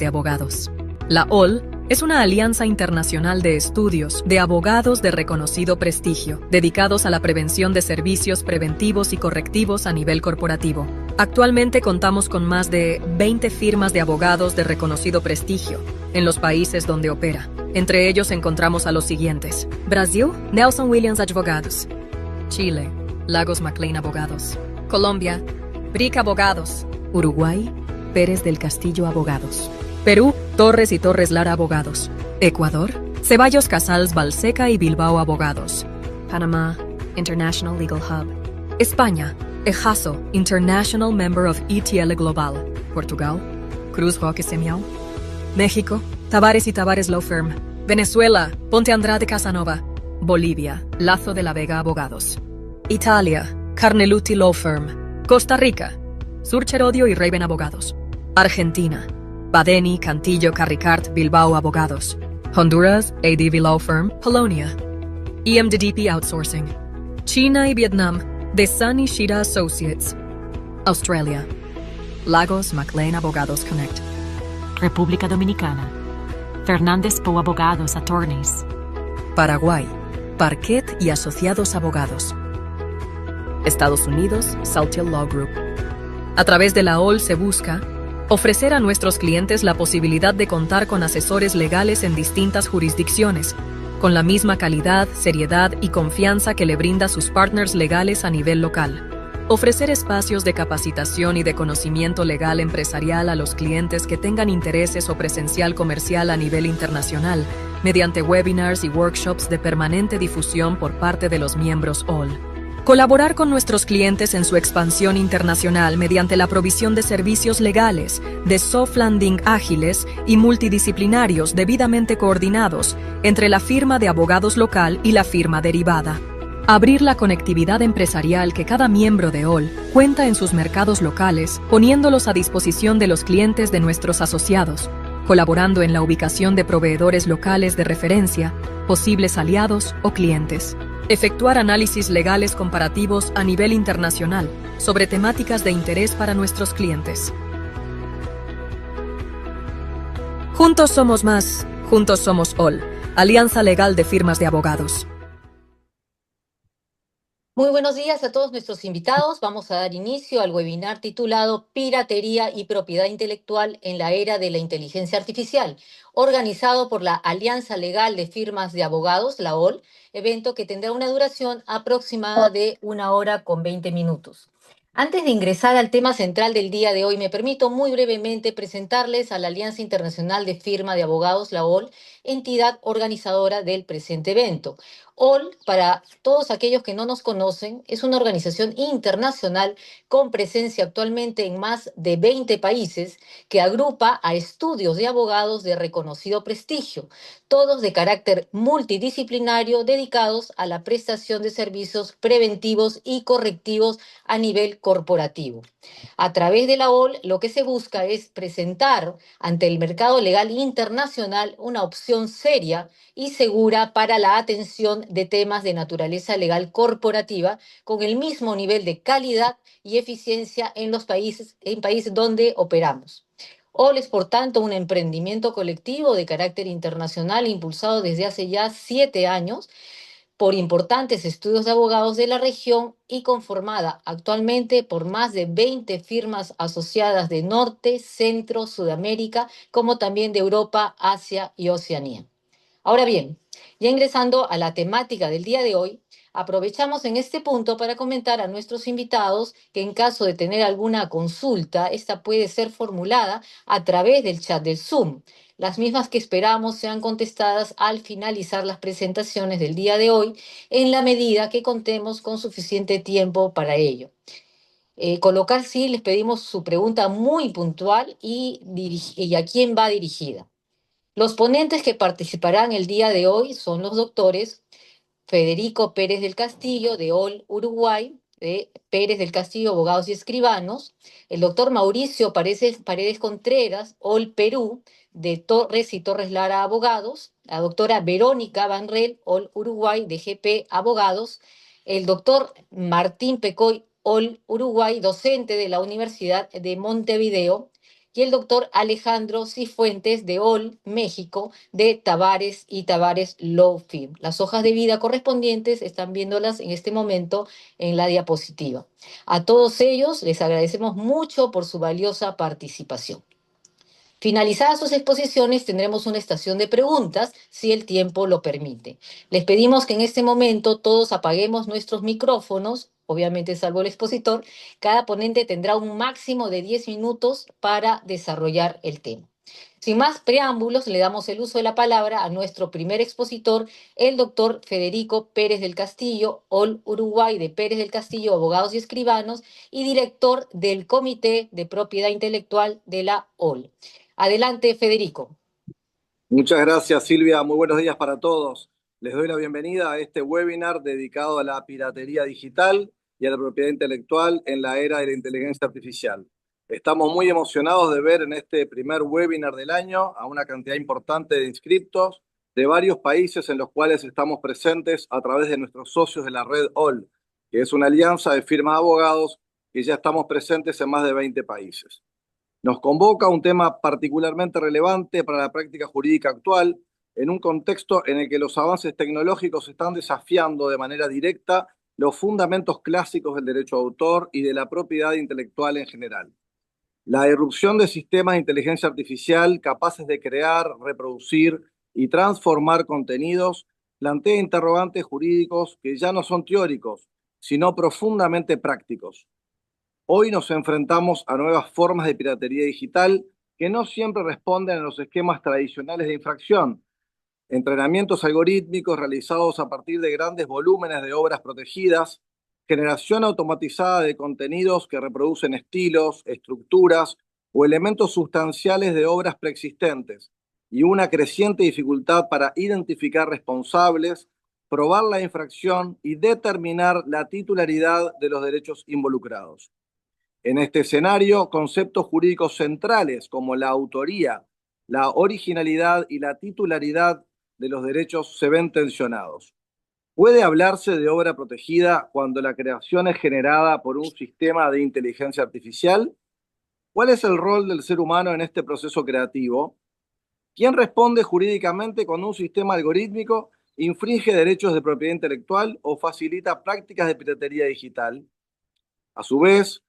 de abogados. La OL es una alianza internacional de estudios de abogados de reconocido prestigio, dedicados a la prevención de servicios preventivos y correctivos a nivel corporativo. Actualmente contamos con más de 20 firmas de abogados de reconocido prestigio en los países donde opera. Entre ellos encontramos a los siguientes: Brasil, Nelson Williams Advogados; Chile, Lagos McLean Abogados; Colombia, Brick Abogados; Uruguay, Pérez del Castillo Abogados; Perú, Torres y Torres Lara Abogados; Ecuador, Ceballos Casals Balseca y Bilbao Abogados; Panamá, International Legal Hub; España, Ejaso, International Member of ETL Global; Portugal, Cruz Roque Semiao; México, Tavares y Tavares Law Firm; Venezuela, Ponte Andrade Casanova; Bolivia, Lazo de la Vega Abogados; Italia, Carneluti Law Firm; Costa Rica, Surcher Odio y Raven Abogados; Argentina, Badeni, Cantillo, Carricart, Bilbao Abogados; Honduras, ADV Law Firm, Polonia; EMDDP Outsourcing; China y Vietnam, Desani Shida Associates; Australia, Lagos McLean Abogados Connect; República Dominicana, Fernández Poe Abogados Attorneys; Paraguay, Parquet y Asociados Abogados; Estados Unidos, Saltiel Law Group. A través de la OL se busca ofrecer a nuestros clientes la posibilidad de contar con asesores legales en distintas jurisdicciones, con la misma calidad, seriedad y confianza que le brinda sus partners legales a nivel local. Ofrecer espacios de capacitación y de conocimiento legal empresarial a los clientes que tengan intereses o presencial comercial a nivel internacional, mediante webinars y workshops de permanente difusión por parte de los miembros OL. Colaborar con nuestros clientes en su expansión internacional mediante la provisión de servicios legales, de soft landing ágiles y multidisciplinarios debidamente coordinados entre la firma de abogados local y la firma derivada. Abrir la conectividad empresarial que cada miembro de OL cuenta en sus mercados locales, poniéndolos a disposición de los clientes de nuestros asociados, colaborando en la ubicación de proveedores locales de referencia, posibles aliados o clientes. Efectuar análisis legales comparativos a nivel internacional sobre temáticas de interés para nuestros clientes. Juntos somos más, juntos somos OL, Alianza Legal de Firmas de Abogados. Muy buenos días a todos nuestros invitados. Vamos a dar inicio al webinar titulado Piratería y Propiedad Intelectual en la Era de la Inteligencia Artificial, organizado por la Alianza Legal de Firmas de Abogados, la OL, evento que tendrá una duración aproximada de 1 hora con 20 minutos. Antes de ingresar al tema central del día de hoy, me permito muy brevemente presentarles a la Alianza Internacional de Firma de Abogados, la OL, entidad organizadora del presente evento. OL, para todos aquellos que no nos conocen, es una organización internacional con presencia actualmente en más de 20 países que agrupa a estudios de abogados de reconocido prestigio, todos de carácter multidisciplinario dedicados a la prestación de servicios preventivos y correctivos a nivel corporativo. A través de la OL, lo que se busca es presentar ante el mercado legal internacional una opción seria y segura para la atención de temas de naturaleza legal corporativa con el mismo nivel de calidad y eficiencia en países donde operamos. OL es, por tanto, un emprendimiento colectivo de carácter internacional impulsado desde hace ya 7 años por importantes estudios de abogados de la región y conformada actualmente por más de 20 firmas asociadas de Norte, Centro, Sudamérica, como también de Europa, Asia y Oceanía. Ahora bien, ya ingresando a la temática del día de hoy, aprovechamos en este punto para comentar a nuestros invitados que en caso de tener alguna consulta, esta puede ser formulada a través del chat del Zoom. Las mismas que esperamos sean contestadas al finalizar las presentaciones del día de hoy, en la medida que contemos con suficiente tiempo para ello. Colocar, sí, les pedimos su pregunta muy puntual y a quién va dirigida. Los ponentes que participarán el día de hoy son los doctores Federico Pérez del Castillo, de OL Uruguay, de Pérez del Castillo, Abogados y Escribanos, el doctor Mauricio Paredes Contreras, OL Perú, de Torres y Torres Lara Abogados, la doctora Verónica Banrel, OL Uruguay, de GP Abogados, el doctor Martín Pecoy, OL Uruguay, docente de la Universidad de Montevideo, y el doctor Alejandro Cifuentes de OL, México, de Tavares y Tavares Law Firm. Las hojas de vida correspondientes están viéndolas en este momento en la diapositiva. A todos ellos les agradecemos mucho por su valiosa participación. Finalizadas sus exposiciones, tendremos una estación de preguntas, si el tiempo lo permite. Les pedimos que en este momento todos apaguemos nuestros micrófonos, obviamente salvo el expositor. Cada ponente tendrá un máximo de 10 minutos para desarrollar el tema. Sin más preámbulos, le damos el uso de la palabra a nuestro primer expositor, el doctor Federico Pérez del Castillo, OL Uruguay de Pérez del Castillo, Abogados y Escribanos, y director del Comité de Propiedad Intelectual de la OL. Adelante, Federico. Muchas gracias, Silvia. Muy buenos días para todos. Les doy la bienvenida a este webinar dedicado a la piratería digital y a la propiedad intelectual en la era de la inteligencia artificial. Estamos muy emocionados de ver en este primer webinar del año a una cantidad importante de inscriptos de varios países en los cuales estamos presentes a través de nuestros socios de la red OL, que es una alianza de firmas de abogados que ya estamos presentes en más de 20 países. Nos convoca un tema particularmente relevante para la práctica jurídica actual, en un contexto en el que los avances tecnológicos están desafiando de manera directa los fundamentos clásicos del derecho de autor y de la propiedad intelectual en general. La irrupción de sistemas de inteligencia artificial capaces de crear, reproducir y transformar contenidos plantea interrogantes jurídicos que ya no son teóricos, sino profundamente prácticos. Hoy nos enfrentamos a nuevas formas de piratería digital que no siempre responden a los esquemas tradicionales de infracción. Entrenamientos algorítmicos realizados a partir de grandes volúmenes de obras protegidas, generación automatizada de contenidos que reproducen estilos, estructuras o elementos sustanciales de obras preexistentes, y una creciente dificultad para identificar responsables, probar la infracción y determinar la titularidad de los derechos involucrados. En este escenario, conceptos jurídicos centrales como la autoría, la originalidad y la titularidad de los derechos se ven tensionados. ¿Puede hablarse de obra protegida cuando la creación es generada por un sistema de inteligencia artificial? ¿Cuál es el rol del ser humano en este proceso creativo? ¿Quién responde jurídicamente cuando un sistema algorítmico infringe derechos de propiedad intelectual o facilita prácticas de piratería digital? A su vez,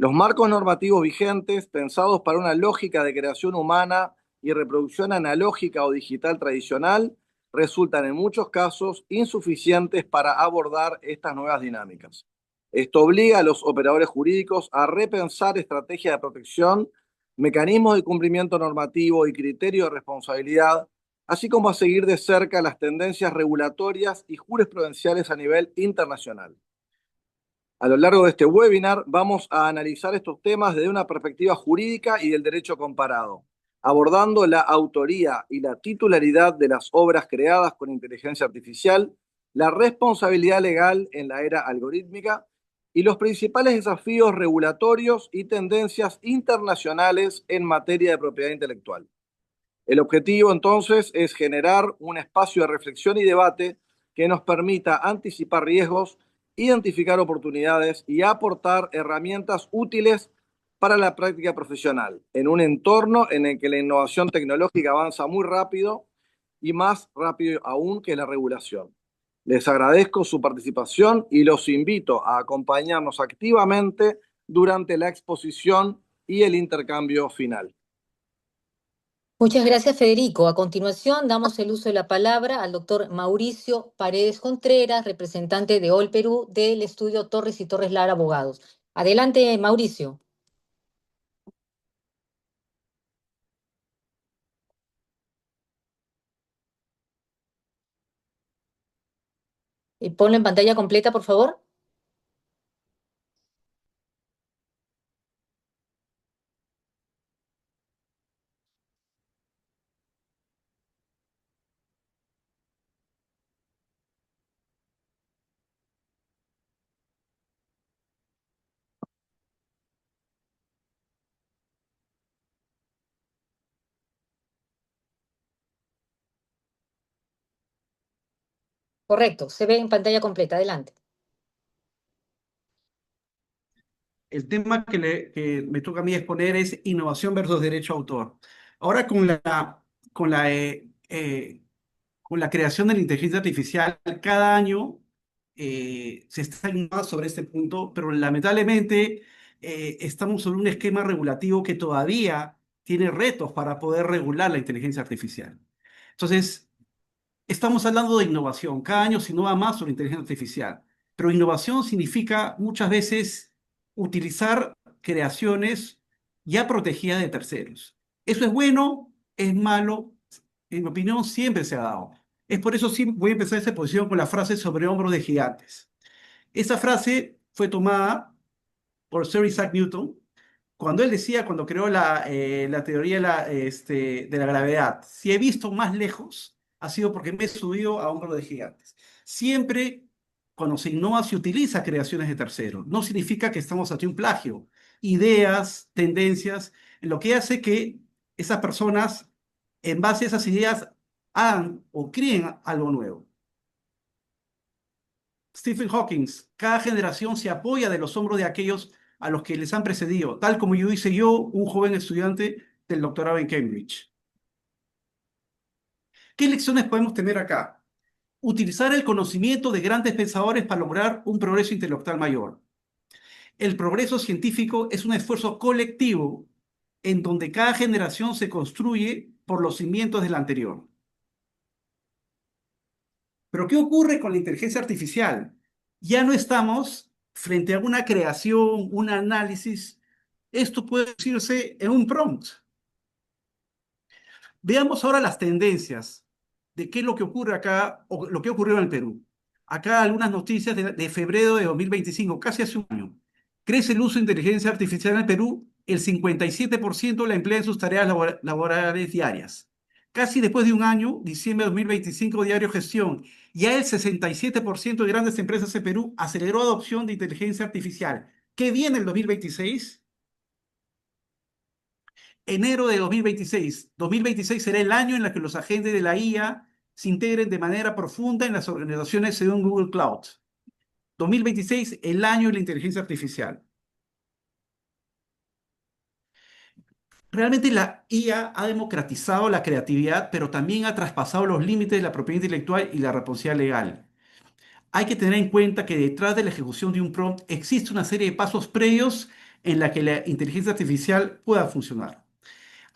los marcos normativos vigentes, pensados para una lógica de creación humana y reproducción analógica o digital tradicional, resultan en muchos casos insuficientes para abordar estas nuevas dinámicas. Esto obliga a los operadores jurídicos a repensar estrategias de protección, mecanismos de cumplimiento normativo y criterio de responsabilidad, así como a seguir de cerca las tendencias regulatorias y jurisprudenciales a nivel internacional. A lo largo de este webinar vamos a analizar estos temas desde una perspectiva jurídica y del derecho comparado, abordando la autoría y la titularidad de las obras creadas con inteligencia artificial, la responsabilidad legal en la era algorítmica y los principales desafíos regulatorios y tendencias internacionales en materia de propiedad intelectual. El objetivo, entonces, es generar un espacio de reflexión y debate que nos permita anticipar riesgos, identificar oportunidades y aportar herramientas útiles para la práctica profesional, en un entorno en el que la innovación tecnológica avanza muy rápido y más rápido aún que la regulación. Les agradezco su participación y los invito a acompañarnos activamente durante la exposición y el intercambio final. Muchas gracias, Federico. A continuación, damos el uso de la palabra al doctor Mauricio Paredes Contreras, representante de OL Perú del estudio Torres y Torres Lara Abogados. Adelante, Mauricio. Ponlo en pantalla completa, por favor. Correcto, se ve en pantalla completa. Adelante. el tema que me toca a mí exponer es innovación versus derecho a autor. Ahora con la, con la creación de la inteligencia artificial, cada año se está innovando sobre este punto, pero lamentablemente estamos sobre un esquema regulativo que todavía tiene retos para poder regular la inteligencia artificial. Entonces, estamos hablando de innovación. Cada año se innova más sobre inteligencia artificial, pero innovación significa muchas veces utilizar creaciones ya protegidas de terceros. ¿Eso es bueno? ¿Es malo? En mi opinión, siempre se ha dado. Es por eso sí voy a empezar esta exposición con la frase sobre hombros de gigantes. Esa frase fue tomada por Sir Isaac Newton cuando él decía, cuando creó la teoría de la gravedad, si he visto más lejos, ha sido porque me he subido a hombros de gigantes. Siempre cuando se innova se utiliza creaciones de terceros. No significa que estamos ante un plagio. Ideas, tendencias, lo que hace que esas personas, en base a esas ideas, hagan o creen algo nuevo. Stephen Hawking, cada generación se apoya de los hombros de aquellos a los que les han precedido, tal como yo hice yo, un joven estudiante del doctorado en Cambridge. ¿Qué lecciones podemos tener acá? Utilizar el conocimiento de grandes pensadores para lograr un progreso intelectual mayor. El progreso científico es un esfuerzo colectivo en donde cada generación se construye por los cimientos de la anterior. Pero ¿qué ocurre con la inteligencia artificial? Ya no estamos frente a una creación, un análisis. Esto puede decirse en un prompt. Veamos ahora las tendencias de qué es lo que ocurre acá o lo que ocurrió en el Perú. Acá algunas noticias de febrero de 2025, casi hace un año. Crece el uso de inteligencia artificial en el Perú, el 57% la emplea en sus tareas laborales diarias. Casi después de un año, diciembre de 2025, Diario Gestión, ya el 67% de grandes empresas en Perú aceleró adopción de inteligencia artificial. ¿Qué viene el 2026? Enero de 2026. 2026 será el año en el que los agentes de la IA se integren de manera profunda en las organizaciones según Google Cloud. 2026, el año de la inteligencia artificial. Realmente la IA ha democratizado la creatividad, pero también ha traspasado los límites de la propiedad intelectual y la responsabilidad legal. Hay que tener en cuenta que detrás de la ejecución de un prompt existe una serie de pasos previos en la que la inteligencia artificial pueda funcionar.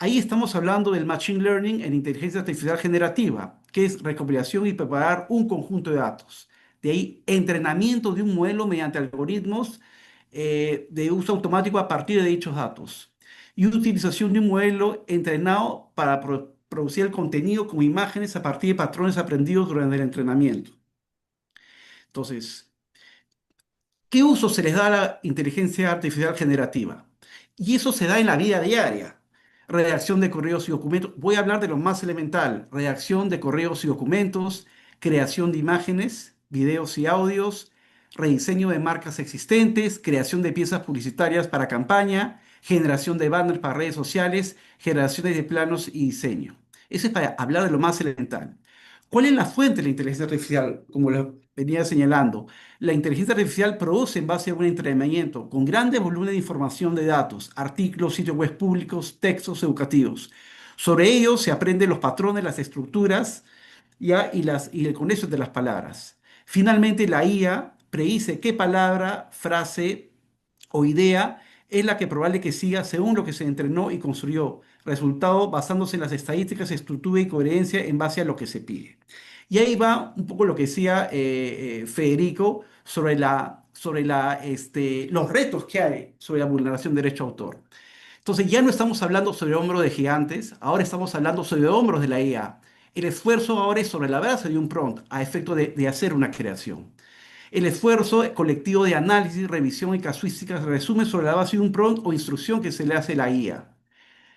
Ahí estamos hablando del Machine Learning en inteligencia artificial generativa, que es recopilación y preparar un conjunto de datos. De ahí, entrenamiento de un modelo mediante algoritmos de uso automático a partir de dichos datos. Y utilización de un modelo entrenado para producir el contenido como imágenes a partir de patrones aprendidos durante el entrenamiento. Entonces, ¿qué uso se les da a la inteligencia artificial generativa? Y eso se da en la vida diaria. Redacción de correos y documentos. Voy a hablar de lo más elemental. Redacción de correos y documentos, creación de imágenes, videos y audios, rediseño de marcas existentes, creación de piezas publicitarias para campaña, generación de banners para redes sociales, generaciones de planos y diseño. Eso es para hablar de lo más elemental. ¿Cuál es la fuente de la inteligencia artificial? Como lo venía señalando, la inteligencia artificial produce en base a un entrenamiento con grandes volúmenes de información de datos, artículos, sitios web públicos, textos educativos. Sobre ellos se aprenden los patrones, las estructuras ¿ya? Y el contexto de las palabras. Finalmente, la IA predice qué palabra, frase o idea es la que probable que siga según lo que se entrenó y construyó. Resultado basándose en las estadísticas, estructura y coherencia en base a lo que se pide. Y ahí va un poco lo que decía Federico sobre los retos que hay sobre la vulneración de derecho a autor. Entonces ya no estamos hablando sobre hombros de gigantes, ahora estamos hablando sobre hombros de la IA. El esfuerzo ahora es sobre la base de un prompt a efecto de hacer una creación. El esfuerzo colectivo de análisis, revisión y casuística se resume sobre la base de un prompt o instrucción que se le hace a la IA.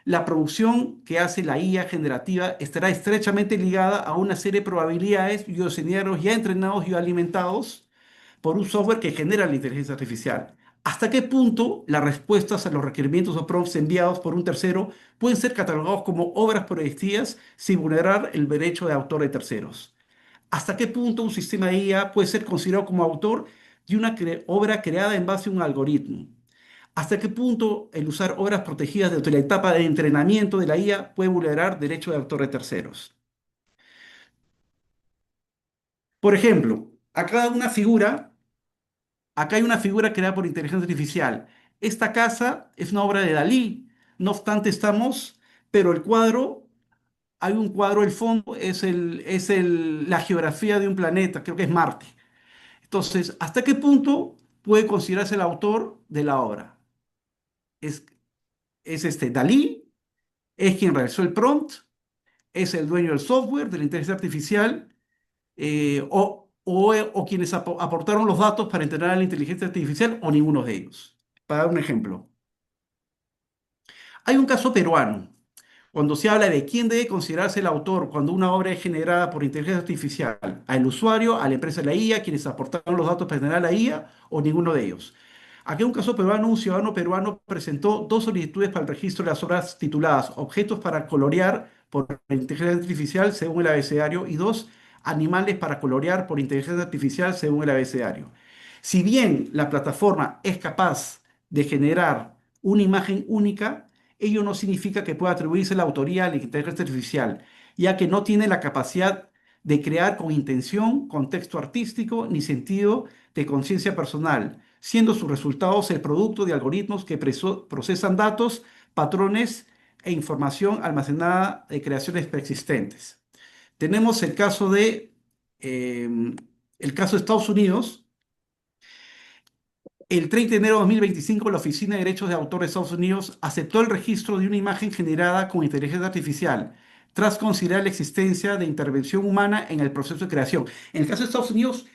La producción que hace la IA generativa estará estrechamente ligada a una serie de probabilidades y escenarios ya entrenados y alimentados por un software que genera la inteligencia artificial. ¿Hasta qué punto las respuestas a los requerimientos o prompts enviados por un tercero pueden ser catalogados como obras predictivas sin vulnerar el derecho de autor de terceros? ¿Hasta qué punto un sistema de IA puede ser considerado como autor de una obra creada en base a un algoritmo? ¿Hasta qué punto el usar obras protegidas durante la etapa de entrenamiento de la IA puede vulnerar derechos de autor de terceros? Por ejemplo, acá hay una figura creada por inteligencia artificial. Esta casa es una obra de Dalí. No obstante, pero el cuadro, hay un cuadro, el fondo la geografía de un planeta, creo que es Marte. Entonces, ¿hasta qué punto puede considerarse el autor de la obra? ¿Es, es Dalí? ¿Es quien realizó el prompt? ¿Es el dueño del software, de la inteligencia artificial? O quienes aportaron los datos para entrenar a la inteligencia artificial o ninguno de ellos. Para dar un ejemplo. Hay un caso peruano, cuando se habla de quién debe considerarse el autor cuando una obra es generada por inteligencia artificial, al usuario, a la empresa de la IA, quienes aportaron los datos para generar la IA o ninguno de ellos. Aquí en un caso peruano, un ciudadano peruano presentó dos solicitudes para el registro de las obras tituladas Objetos para colorear por inteligencia artificial según el abecedario y dos Animales para colorear por inteligencia artificial según el abecedario. Si bien la plataforma es capaz de generar una imagen única, ello no significa que pueda atribuirse la autoría a la inteligencia artificial, ya que no tiene la capacidad de crear con intención, contexto artístico ni sentido de conciencia personal, siendo sus resultados el producto de algoritmos que procesan datos, patrones e información almacenada de creaciones preexistentes. Tenemos eh, el caso de Estados Unidos. El 30 de enero de 2025, la Oficina de Derechos de Autor de Estados Unidos aceptó el registro de una imagen generada con inteligencia artificial, tras considerar la existencia de intervención humana en el proceso de creación. En el caso de Estados Unidos,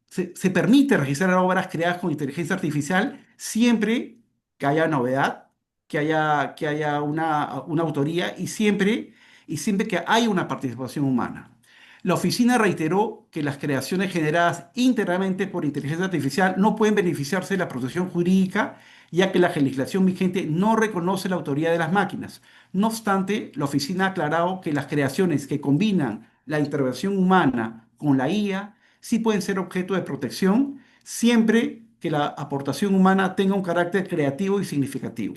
se permite registrar obras creadas con inteligencia artificial siempre que haya novedad, que haya una autoría y siempre que haya una participación humana. La oficina reiteró que las creaciones generadas íntegramente por inteligencia artificial no pueden beneficiarse de la protección jurídica, ya que la legislación vigente no reconoce la autoría de las máquinas. No obstante, la oficina ha aclarado que las creaciones que combinan la intervención humana con la IA sí pueden ser objeto de protección, siempre que la aportación humana tenga un carácter creativo y significativo.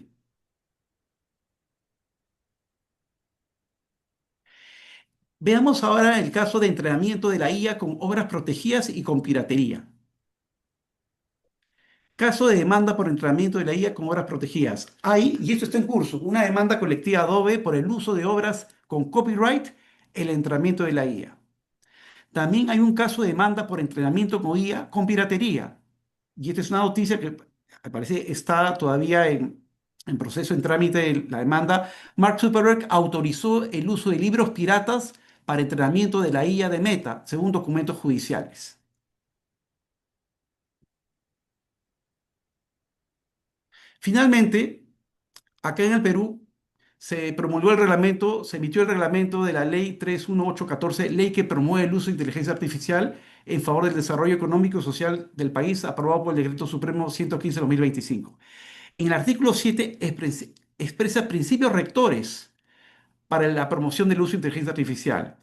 Veamos ahora el caso de entrenamiento de la IA con obras protegidas y con piratería. Caso de demanda por entrenamiento de la IA con obras protegidas. Hay, y esto está en curso, una demanda colectiva Adobe por el uso de obras con copyright en el entrenamiento de la IA. También hay un caso de demanda por entrenamiento con IA con piratería. Y esta es una noticia que me parece está todavía en proceso, en trámite de la demanda. Mark Zuckerberg autorizó el uso de libros piratas para entrenamiento de la IA de Meta, según documentos judiciales. Finalmente, acá en el Perú se emitió el reglamento de la Ley 31814, ley que promueve el uso de inteligencia artificial en favor del desarrollo económico y social del país, aprobado por el Decreto Supremo 115/2025. En el artículo 7 expresa principios rectores para la promoción del uso de inteligencia artificial.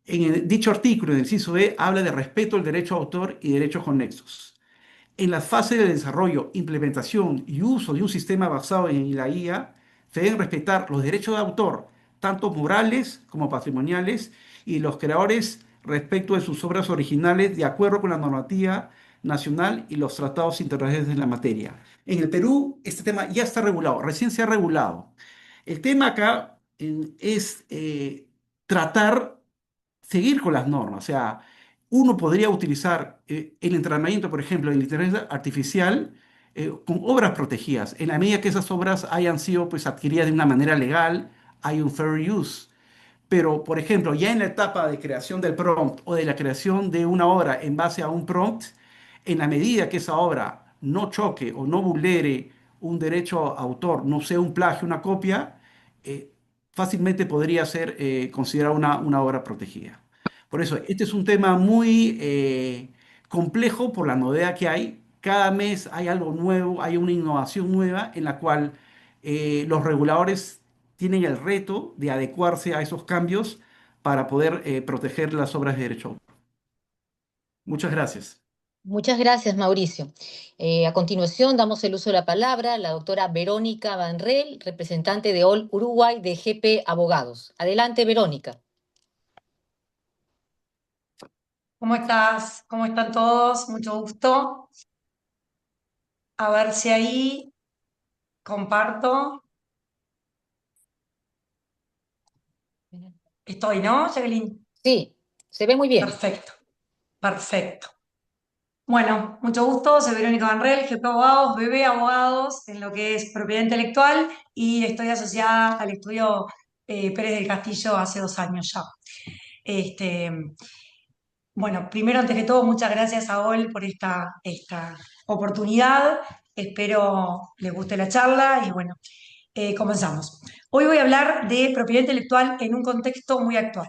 Dicho artículo, en el inciso E, habla de respeto al derecho a autor y derechos conexos. En las fases de desarrollo, implementación y uso de un sistema basado en la IA, se deben respetar los derechos de autor, tanto morales como patrimoniales, y los creadores respecto de sus obras originales de acuerdo con la normativa nacional y los tratados internacionales en la materia. En el Perú, este tema ya está regulado, recién se ha regulado. El tema acá es tratar, seguir con las normas, o sea, uno podría utilizar el entrenamiento, por ejemplo, de la inteligencia artificial con obras protegidas. En la medida que esas obras hayan sido pues, adquiridas de una manera legal, hay un fair use. Pero, por ejemplo, ya en la etapa de creación del prompt o de la creación de una obra en base a un prompt, en la medida que esa obra no choque o no vulnere un derecho a autor, no sea un plagio, una copia, eh, fácilmente podría ser considerada una obra protegida. Por eso, este es un tema muy complejo por la novedad que hay. Cada mes hay algo nuevo, hay una innovación nueva en la cual los reguladores tienen el reto de adecuarse a esos cambios para poder proteger las obras de derecho. Muchas gracias. Muchas gracias, Mauricio. A continuación, damos el uso de la palabra a la doctora Verónica Vanrel, representante de OL Uruguay de GP Abogados. Adelante, Verónica. ¿Cómo estás? ¿Cómo están todos? Mucho gusto. A ver si ahí comparto. Estoy, ¿no, Jacqueline? Sí, se ve muy bien. Perfecto, perfecto. Bueno, mucho gusto. Soy Verónica Vanrel, GP Abogados, BB Abogados, en lo que es propiedad intelectual y estoy asociada al estudio Pérez del Castillo hace 2 años ya. Este, bueno, primero, antes que todo, muchas gracias a OL por esta oportunidad. Espero les guste la charla y bueno, comenzamos. Hoy voy a hablar de propiedad intelectual en un contexto muy actual.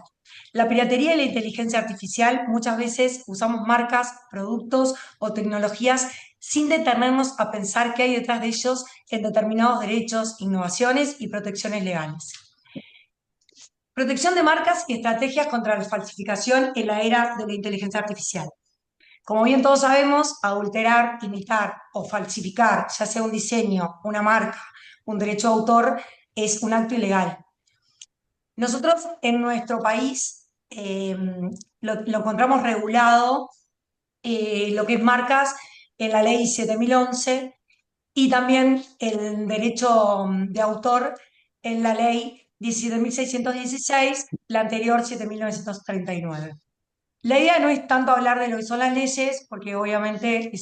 La piratería y la inteligencia artificial, muchas veces usamos marcas, productos o tecnologías sin detenernos a pensar qué hay detrás de ellos en determinados derechos, innovaciones y protecciones legales. Protección de marcas y estrategias contra la falsificación en la era de la inteligencia artificial. Como bien todos sabemos, adulterar, imitar o falsificar, ya sea un diseño, una marca, un derecho de autor, es un acto ilegal. Nosotros en nuestro país lo encontramos regulado, lo que es marcas, en la ley 7011 y también el derecho de autor en la ley 17.616, la anterior 7.939. La idea no es tanto hablar de lo que son las leyes, porque obviamente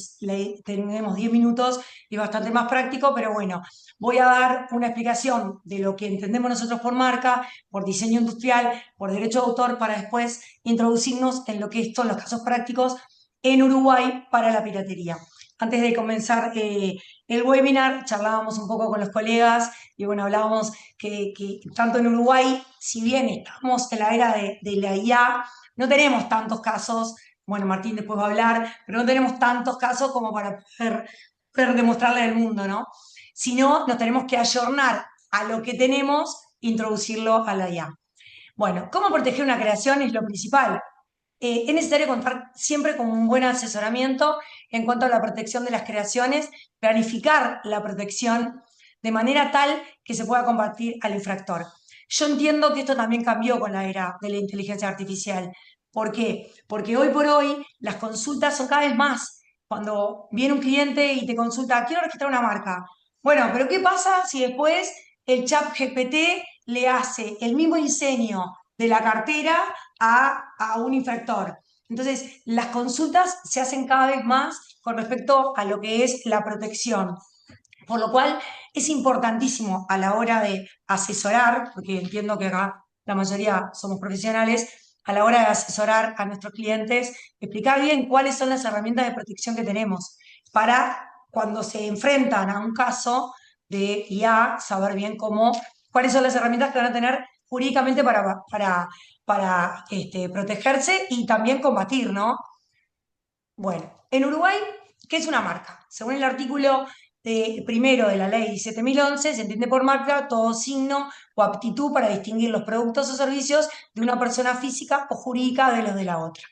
tenemos 10 minutos y es bastante más práctico, pero bueno, voy a dar una explicación de lo que entendemos nosotros por marca, por diseño industrial, por derecho de autor, para después introducirnos en lo que son los casos prácticos en Uruguay para la piratería. Antes de comenzar el webinar, charlábamos un poco con los colegas y bueno, hablábamos que tanto en Uruguay, si bien estamos en la era de la IA, no tenemos tantos casos, bueno, Martín después va a hablar, pero no tenemos tantos casos como para poder demostrarle al mundo, ¿no? Sino nos tenemos que ayornar a lo que tenemos, introducirlo a la IA. Bueno, ¿cómo proteger una creación? Es lo principal. Es necesario contar siempre con un buen asesoramiento en cuanto a la protección de las creaciones, planificar la protección de manera tal que se pueda combatir al infractor. Yo entiendo que esto también cambió con la era de la inteligencia artificial. ¿Por qué? Porque hoy por hoy las consultas son cada vez más. Cuando viene un cliente y te consulta, quiero registrar una marca. Bueno, pero ¿qué pasa si después el chat GPT le hace el mismo diseño de la cartera a un infractor? Entonces, las consultas se hacen cada vez más con respecto a lo que es la protección. Por lo cual es importantísimo a la hora de asesorar, porque entiendo que acá la mayoría somos profesionales, a la hora de asesorar a nuestros clientes, explicar bien cuáles son las herramientas de protección que tenemos para cuando se enfrentan a un caso de IA, saber bien cuáles son las herramientas que van a tener jurídicamente para protegerse y también combatir, ¿no? Bueno, en Uruguay, ¿qué es una marca? Según el artículo primero de la ley 7011, se entiende por marca todo signo o aptitud para distinguir los productos o servicios de una persona física o jurídica de los de la otra.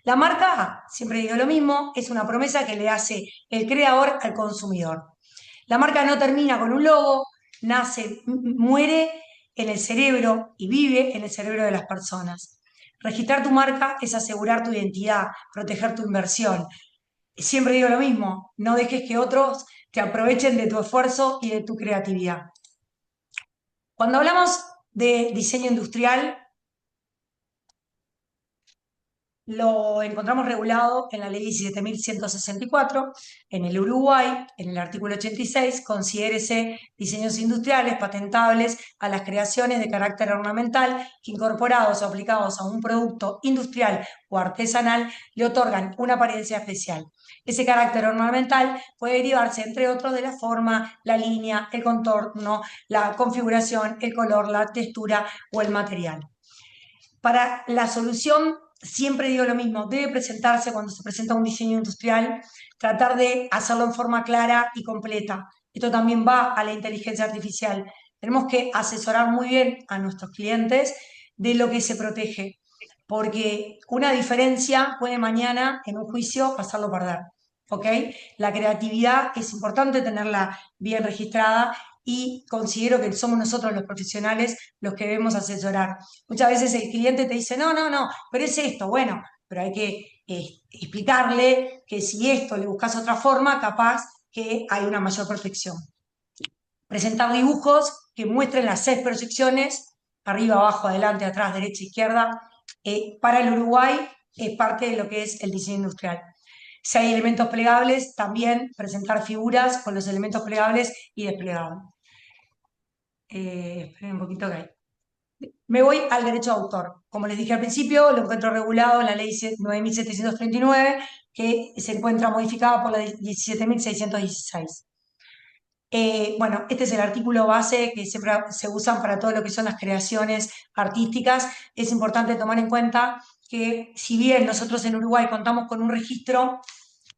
La marca, siempre digo lo mismo, es una promesa que le hace el creador al consumidor. La marca no termina con un logo, nace, muere en el cerebro y vive en el cerebro de las personas. Registrar tu marca es asegurar tu identidad, proteger tu inversión. Siempre digo lo mismo, no dejes que otros te aprovechen de tu esfuerzo y de tu creatividad. Cuando hablamos de diseño industrial, lo encontramos regulado en la ley 17.164, en el Uruguay, en el artículo 86, considérese diseños industriales patentables a las creaciones de carácter ornamental que incorporados o aplicados a un producto industrial o artesanal le otorgan una apariencia especial. Ese carácter ornamental puede derivarse, entre otros, de la forma, la línea, el contorno, la configuración, el color, la textura o el material. Para la solución, siempre digo lo mismo, debe presentarse cuando se presenta un diseño industrial, tratar de hacerlo en forma clara y completa. Esto también va a la inteligencia artificial. Tenemos que asesorar muy bien a nuestros clientes de lo que se protege. porque una diferencia puede mañana en un juicio pasarlo a perder. ¿Ok? La creatividad es importante tenerla bien registrada y considero que somos nosotros los profesionales los que debemos asesorar. Muchas veces el cliente te dice, no, no, no, pero es esto, bueno, pero hay que explicarle que si esto le buscas otra forma, capaz que hay una mayor perfección. Presentar dibujos que muestren las 6 proyecciones, arriba, abajo, adelante, atrás, derecha, izquierda, para el Uruguay es parte de lo que es el diseño industrial. Si hay elementos plegables, también presentar figuras con los elementos plegables y desplegables. Esperen un poquito que hay. Me voy al derecho de autor. Como les dije al principio, lo encuentro regulado en la ley 9.739, que se encuentra modificada por la 17.616. Bueno, este es el artículo base que siempre se usan para todo lo que son las creaciones artísticas. Es importante tomar en cuenta que si bien nosotros en Uruguay contamos con un registro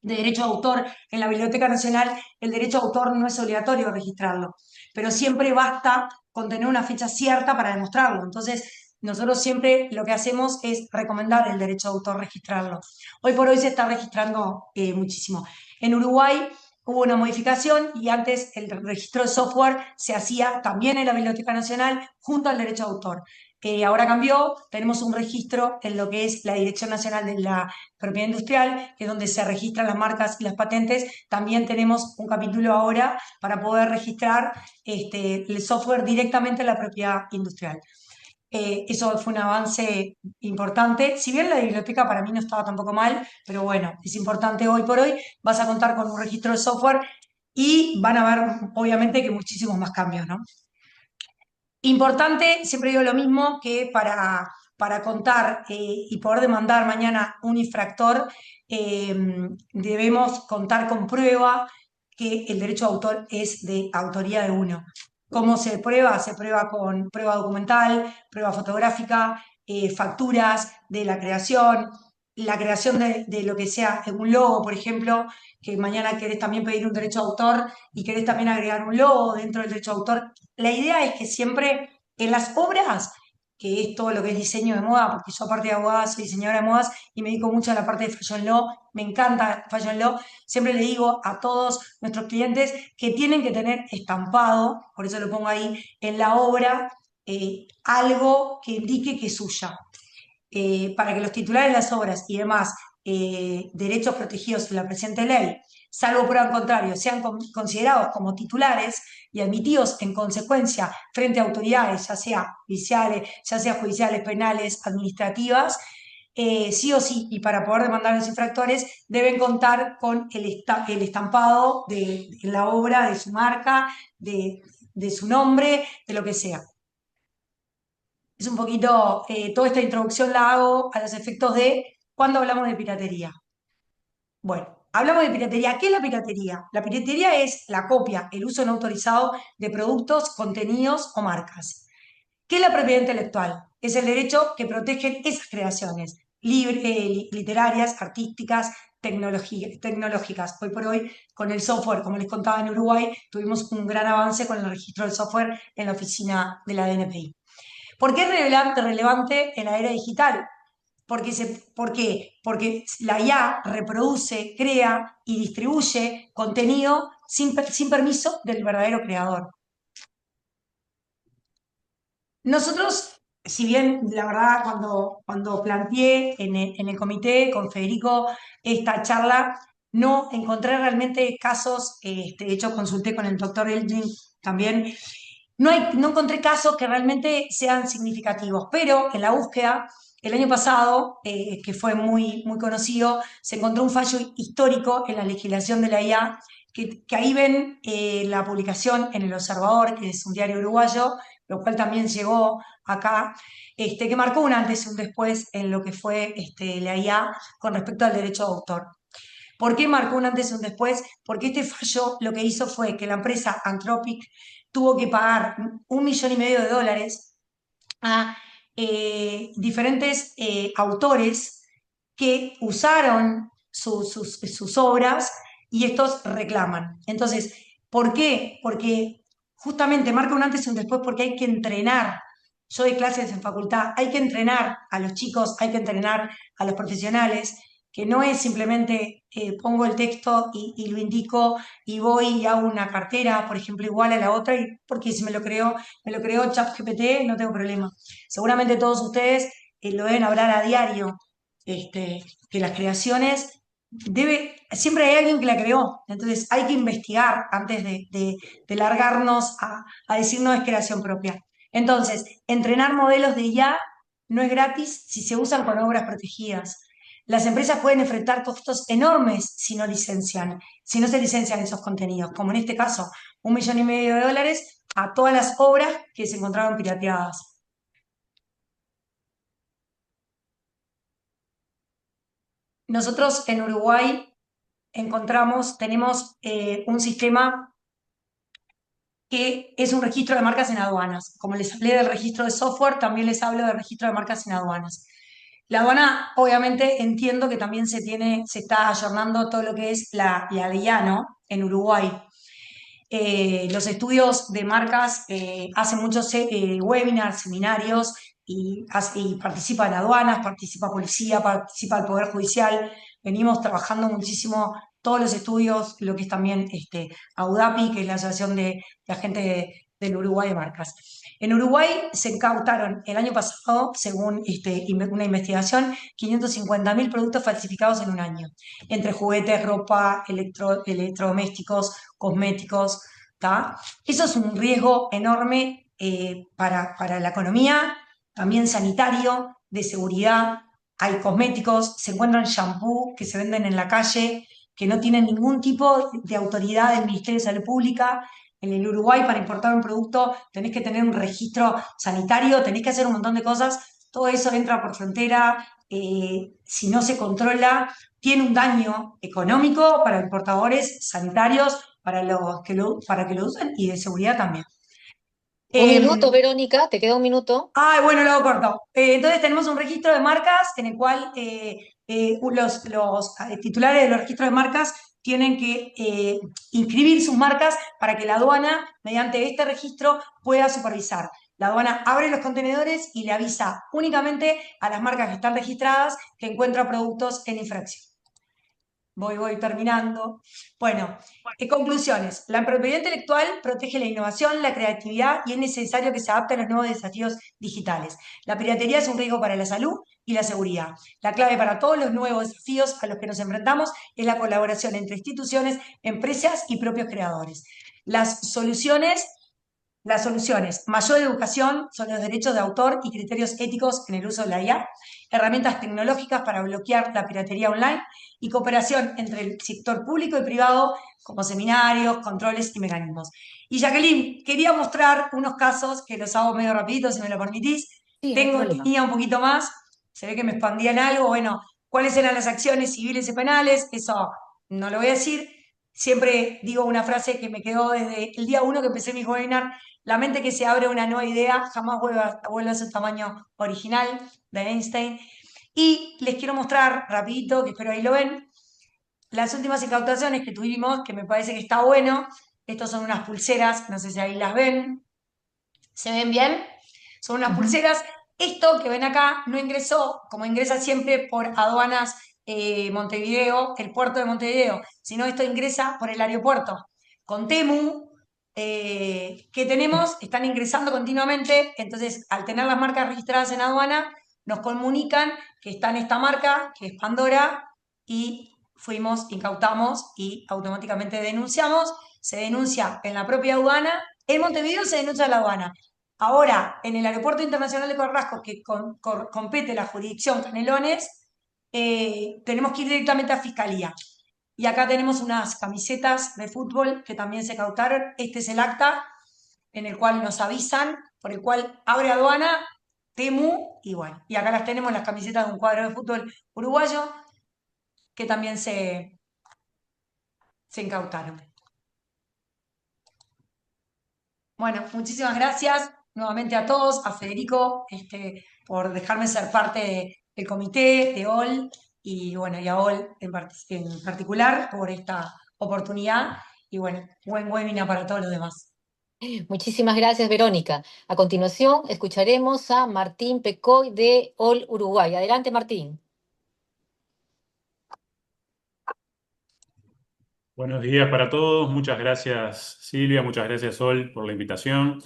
de derecho de autor en la Biblioteca Nacional, el derecho de autor no es obligatorio registrarlo, pero siempre basta con tener una fecha cierta para demostrarlo. Entonces, nosotros siempre lo que hacemos es recomendar el derecho de autor registrarlo. Hoy por hoy se está registrando muchísimo. En Uruguay hubo una modificación y antes el registro de software se hacía también en la Biblioteca Nacional junto al derecho de autor. Ahora cambió, tenemos un registro en lo que es la Dirección Nacional de la Propiedad Industrial, que es donde se registran las marcas y las patentes. También tenemos un capítulo ahora para poder registrar el software directamente en la propiedad industrial. Eso fue un avance importante. Si bien la biblioteca para mí no estaba tampoco mal, pero bueno, es importante hoy por hoy. Vas a contar con un registro de software y van a ver, obviamente, que muchísimos más cambios, ¿no? Importante, siempre digo lo mismo, que para contar y poder demandar mañana un infractor, debemos contar con prueba que el derecho de autor es de autoría de uno. ¿Cómo se prueba? Se prueba con prueba documental, prueba fotográfica, facturas de la creación de lo que sea un logo, por ejemplo, que mañana querés también pedir un derecho de autor y querés también agregar un logo dentro del derecho de autor. La idea es que siempre en las obras, que es todo lo que es diseño de moda, porque yo aparte de abogada soy diseñadora de modas y me dedico mucho a la parte de Fashion Law, me encanta Fashion Law, siempre le digo a todos nuestros clientes que tienen que tener estampado, por eso lo pongo ahí, en la obra, algo que indique que es suya. Para que los titulares de las obras y demás derechos protegidos en la presente ley, salvo prueba en contrario, sean considerados como titulares y admitidos en consecuencia frente a autoridades, ya sea judiciales, penales, administrativas, sí o sí, y para poder demandar a los infractores, deben contar con el estampado de la obra, de su marca, de su nombre, de lo que sea. Es un poquito, toda esta introducción la hago a los efectos de cuando hablamos de piratería. Bueno, hablamos de piratería. ¿Qué es la piratería? La piratería es la copia, el uso no autorizado de productos, contenidos o marcas. ¿Qué es la propiedad intelectual? Es el derecho que protegen esas creaciones literarias, artísticas, tecnológicas. Hoy por hoy, con el software, como les contaba en Uruguay, tuvimos un gran avance con el registro del software en la oficina de la DNPI. ¿Por qué es relevante en la era digital? ¿Por qué? Porque la IA reproduce, crea y distribuye contenido sin permiso del verdadero creador. Nosotros, si bien la verdad cuando planteé en el comité con Federico esta charla, no encontré realmente casos, de hecho consulté con el doctor Elgin también, no encontré casos que realmente sean significativos, pero en la búsqueda, el año pasado, que fue muy, muy conocido, se encontró un fallo histórico en la legislación de la IA, que ahí ven la publicación en El Observador, que es un diario uruguayo, lo cual también llegó acá, que marcó un antes y un después en lo que fue la IA con respecto al derecho de autor. ¿Por qué marcó un antes y un después? Porque este fallo lo que hizo fue que la empresa Anthropic tuvo que pagar $1,5 millones a diferentes autores que usaron sus obras y estos reclaman. Entonces, ¿por qué? Porque justamente marca un antes y un después porque hay que entrenar yo doy clases en facultad, hay que entrenar a los chicos, hay que entrenar a los profesionales, que no es simplemente pongo el texto y lo indico y voy y hago una cartera, por ejemplo, igual a la otra, y porque si me lo creó ChatGPT, no tengo problema. Seguramente todos ustedes lo deben hablar a diario, que las creaciones siempre hay alguien que la creó, entonces hay que investigar antes de largarnos a decir no es creación propia. Entonces, entrenar modelos de IA no es gratis si se usan con obras protegidas. Las empresas pueden enfrentar costos enormes si no se licencian esos contenidos, como en este caso, $1,500,000 a todas las obras que se encontraron pirateadas. Nosotros en Uruguay tenemos un sistema que es un registro de marcas en aduanas. Como les hablé del registro de software, también les hablo del registro de marcas en aduanas. La aduana, obviamente, entiendo que también se está ayornando todo lo que es la DIA, ¿no? En Uruguay. Los estudios de marcas hacen muchos webinars, seminarios, y participan aduanas, participa policía, participa el Poder Judicial. Venimos trabajando muchísimo todos los estudios, lo que es también AUDAPI, que es la Asociación de Agentes del Uruguay de Marcas. En Uruguay se incautaron el año pasado, según una investigación, 550.000 productos falsificados en un año, entre juguetes, ropa, electrodomésticos, cosméticos, ¿tá? Eso es un riesgo enorme para la economía, también sanitario, de seguridad. Hay cosméticos, se encuentran shampoo que se venden en la calle, que no tienen ningún tipo de autoridad del Ministerio de Salud Pública. En el Uruguay, para importar un producto, tenés que tener un registro sanitario, tenés que hacer un montón de cosas. Todo eso entra por frontera. Si no se controla, tiene un daño económico para importadores sanitarios, para que lo usen, y de seguridad también. Un minuto, Verónica, te queda un minuto. Bueno, lo hago corto. Entonces tenemos un registro de marcas en el cual los titulares de los registros de marcas tienen que inscribir sus marcas para que la aduana, mediante este registro, pueda supervisar. La aduana abre los contenedores y le avisa únicamente a las marcas que están registradas que encuentra productos en infracción. Voy terminando. Bueno, conclusiones. La propiedad intelectual protege la innovación, la creatividad, y es necesario que se adapte a los nuevos desafíos digitales. La piratería es un riesgo para la salud y la seguridad. La clave para todos los nuevos desafíos a los que nos enfrentamos es la colaboración entre instituciones, empresas y propios creadores. Las soluciones, mayor educación sobre los derechos de autor y criterios éticos en el uso de la IA, herramientas tecnológicas para bloquear la piratería online y cooperación entre el sector público y privado, como seminarios, controles y mecanismos. Y Jacqueline, quería mostrar unos casos que los hago medio rapidito, si me lo permitís. Sí, no hay problema. Tenía un poquito más, se ve que me expandí en algo. Bueno, ¿cuáles eran las acciones civiles y penales? Eso no lo voy a decir. Siempre digo una frase que me quedó desde el día 1 que empecé mi webinar: la mente que se abre a una nueva idea jamás vuelve a su tamaño original, de Einstein. Y les quiero mostrar rapidito, que espero ahí lo ven, las últimas incautaciones que tuvimos, que me parece que está bueno. Estos son unas pulseras, no sé si ahí las ven. ¿Se ven bien? Son unas pulseras. Esto que ven acá no ingresó, como ingresa siempre, por aduanas Montevideo, el puerto de Montevideo, sino esto ingresa por el aeropuerto. Con Temu, que tenemos, están ingresando continuamente. Entonces, al tener las marcas registradas en aduana, nos comunican que está en esta marca, que es Pandora, y incautamos y automáticamente denunciamos. Se denuncia en la propia aduana. En Montevideo se denuncia en la aduana. Ahora, en el Aeropuerto Internacional de Carrasco, que compete la jurisdicción Canelones, tenemos que ir directamente a Fiscalía. Y acá tenemos unas camisetas de fútbol que también se cautaron. Este es el acta en el cual nos avisan, por el cual abre aduana, Temu, y bueno. Y acá las tenemos, las camisetas de un cuadro de fútbol uruguayo, que también se incautaron. Bueno, muchísimas gracias nuevamente a todos, a Federico, por dejarme ser parte del comité, de OL, y bueno, y a OL en particular por esta oportunidad. Y bueno, buen webinar para todos los demás. Muchísimas gracias, Verónica. A continuación, escucharemos a Martín Pecoy de All Uruguay. Adelante, Martín. Buenos días para todos. Muchas gracias, Silvia. Muchas gracias, Sol, por la invitación.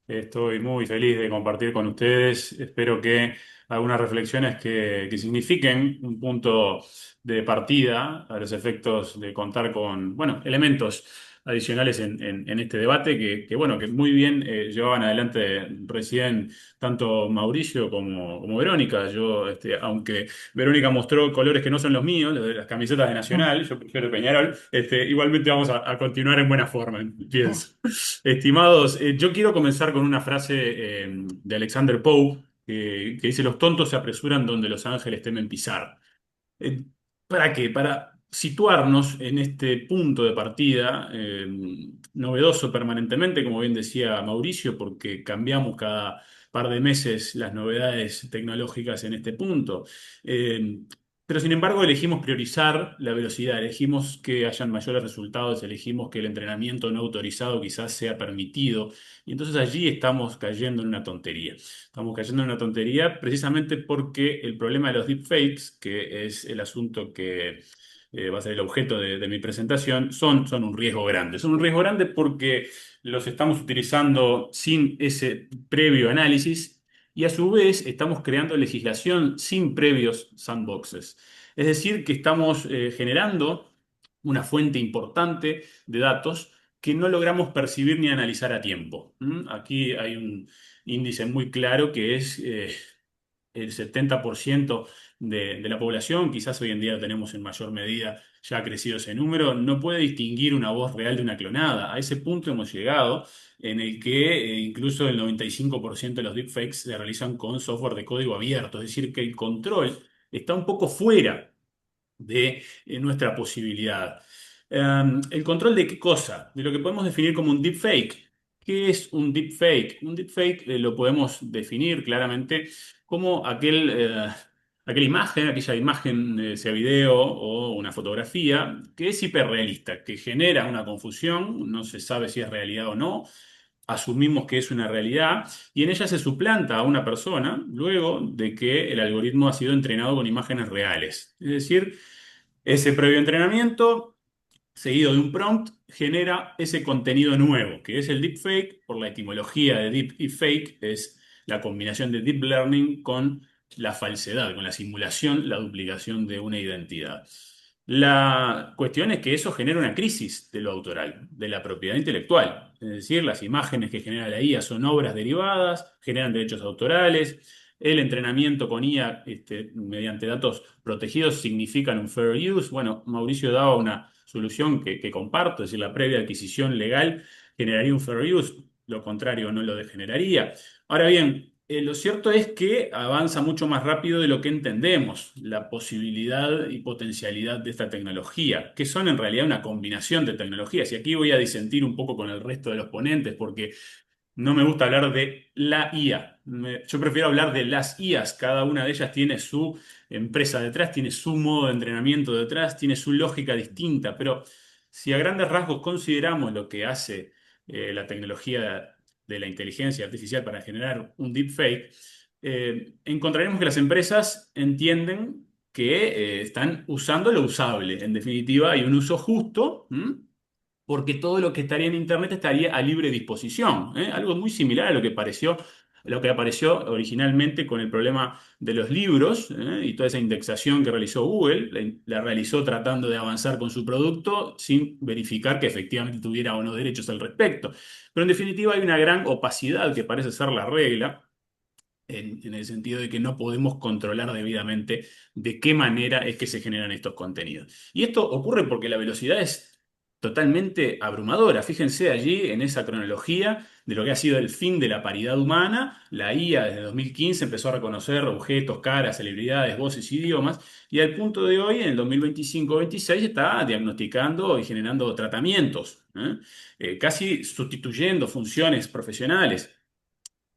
Estoy muy feliz de compartir con ustedes. Espero que algunas reflexiones que signifiquen un punto de partida a los efectos de contar con, bueno, elementos adicionales en este debate bueno, que muy bien llevaban adelante recién tanto Mauricio como Verónica. Yo, aunque Verónica mostró colores que no son los míos, los de las camisetas de Nacional, yo prefiero Peñarol. Igualmente vamos a continuar en buena forma, pienso. Estimados, yo quiero comenzar con una frase de Alexander Pope que dice: los tontos se apresuran donde los ángeles temen pisar. Eh, ¿Para qué? Para situarnos en este punto de partida, novedoso permanentemente, como bien decía Mauricio, porque cambiamos cada par de meses las novedades tecnológicas en este punto. Eh, pero sin embargo elegimos priorizar la velocidad, elegimos que hayan mayores resultados, elegimos que el entrenamiento no autorizado quizás sea permitido, y entonces allí estamos cayendo en una tontería. Estamos cayendo en una tontería precisamente porque el problema de los deepfakes, que es el asunto que va a ser el objeto de mi presentación, son un riesgo grande. Son un riesgo grande porque los estamos utilizando sin ese previo análisis y a su vez estamos creando legislación sin previos sandboxes. Es decir, que estamos generando una fuente importante de datos que no logramos percibir ni analizar a tiempo. Aquí hay un índice muy claro que es el 70% de la población, quizás hoy en día lo tenemos en mayor medida ya crecido ese número, no puede distinguir una voz real de una clonada. A ese punto hemos llegado en el que incluso el 95% de los deepfakes se realizan con software de código abierto, es decir, que el control está un poco fuera de nuestra posibilidad. ¿El control de qué cosa? De lo que podemos definir como un deepfake. ¿Qué es un deepfake? Un deepfake lo podemos definir claramente como aquella imagen, sea video o una fotografía, que es hiperrealista, que genera una confusión, no se sabe si es realidad o no, asumimos que es una realidad y en ella se suplanta a una persona luego de que el algoritmo ha sido entrenado con imágenes reales. Es decir, ese previo entrenamiento, seguido de un prompt, genera ese contenido nuevo, que es el deepfake. Por la etimología de deep y fake, es la combinación de deep learning con la falsedad, con la simulación, la duplicación de una identidad. La cuestión es que eso genera una crisis de lo autoral, de la propiedad intelectual. Es decir, las imágenes que genera la IA son obras derivadas, generan derechos autorales. El entrenamiento con IA mediante datos protegidos significan un fair use. Bueno, Mauricio daba una solución que comparto, es decir, la previa adquisición legal generaría un fair use, lo contrario no lo degeneraría. Ahora bien, lo cierto es que avanza mucho más rápido de lo que entendemos la posibilidad y potencialidad de esta tecnología, que son en realidad una combinación de tecnologías. Y aquí voy a disentir un poco con el resto de los ponentes, porque no me gusta hablar de la IA. Yo prefiero hablar de las IAs. Cada una de ellas tiene su empresa detrás, tiene su modo de entrenamiento detrás, tiene su lógica distinta. Pero si a grandes rasgos consideramos lo que hace la tecnología de la inteligencia artificial para generar un deepfake, encontraremos que las empresas entienden que están usando lo usable. En definitiva, hay un uso justo. Porque todo lo que estaría en Internet estaría a libre disposición, ¿eh? Algo muy similar a lo que apareció originalmente con el problema de los libros, ¿eh? Y toda esa indexación que realizó Google, la realizó tratando de avanzar con su producto sin verificar que efectivamente tuviera o no derechos al respecto. Pero en definitiva hay una gran opacidad que parece ser la regla. En el sentido de que no podemos controlar debidamente de qué manera es que se generan estos contenidos. Y esto ocurre porque la velocidad es totalmente abrumadora. Fíjense allí en esa cronología de lo que ha sido el fin de la paridad humana. La IA desde 2015 empezó a reconocer objetos, caras, celebridades, voces, idiomas, y al punto de hoy, en el 2025-26, está diagnosticando y generando tratamientos, casi sustituyendo funciones profesionales.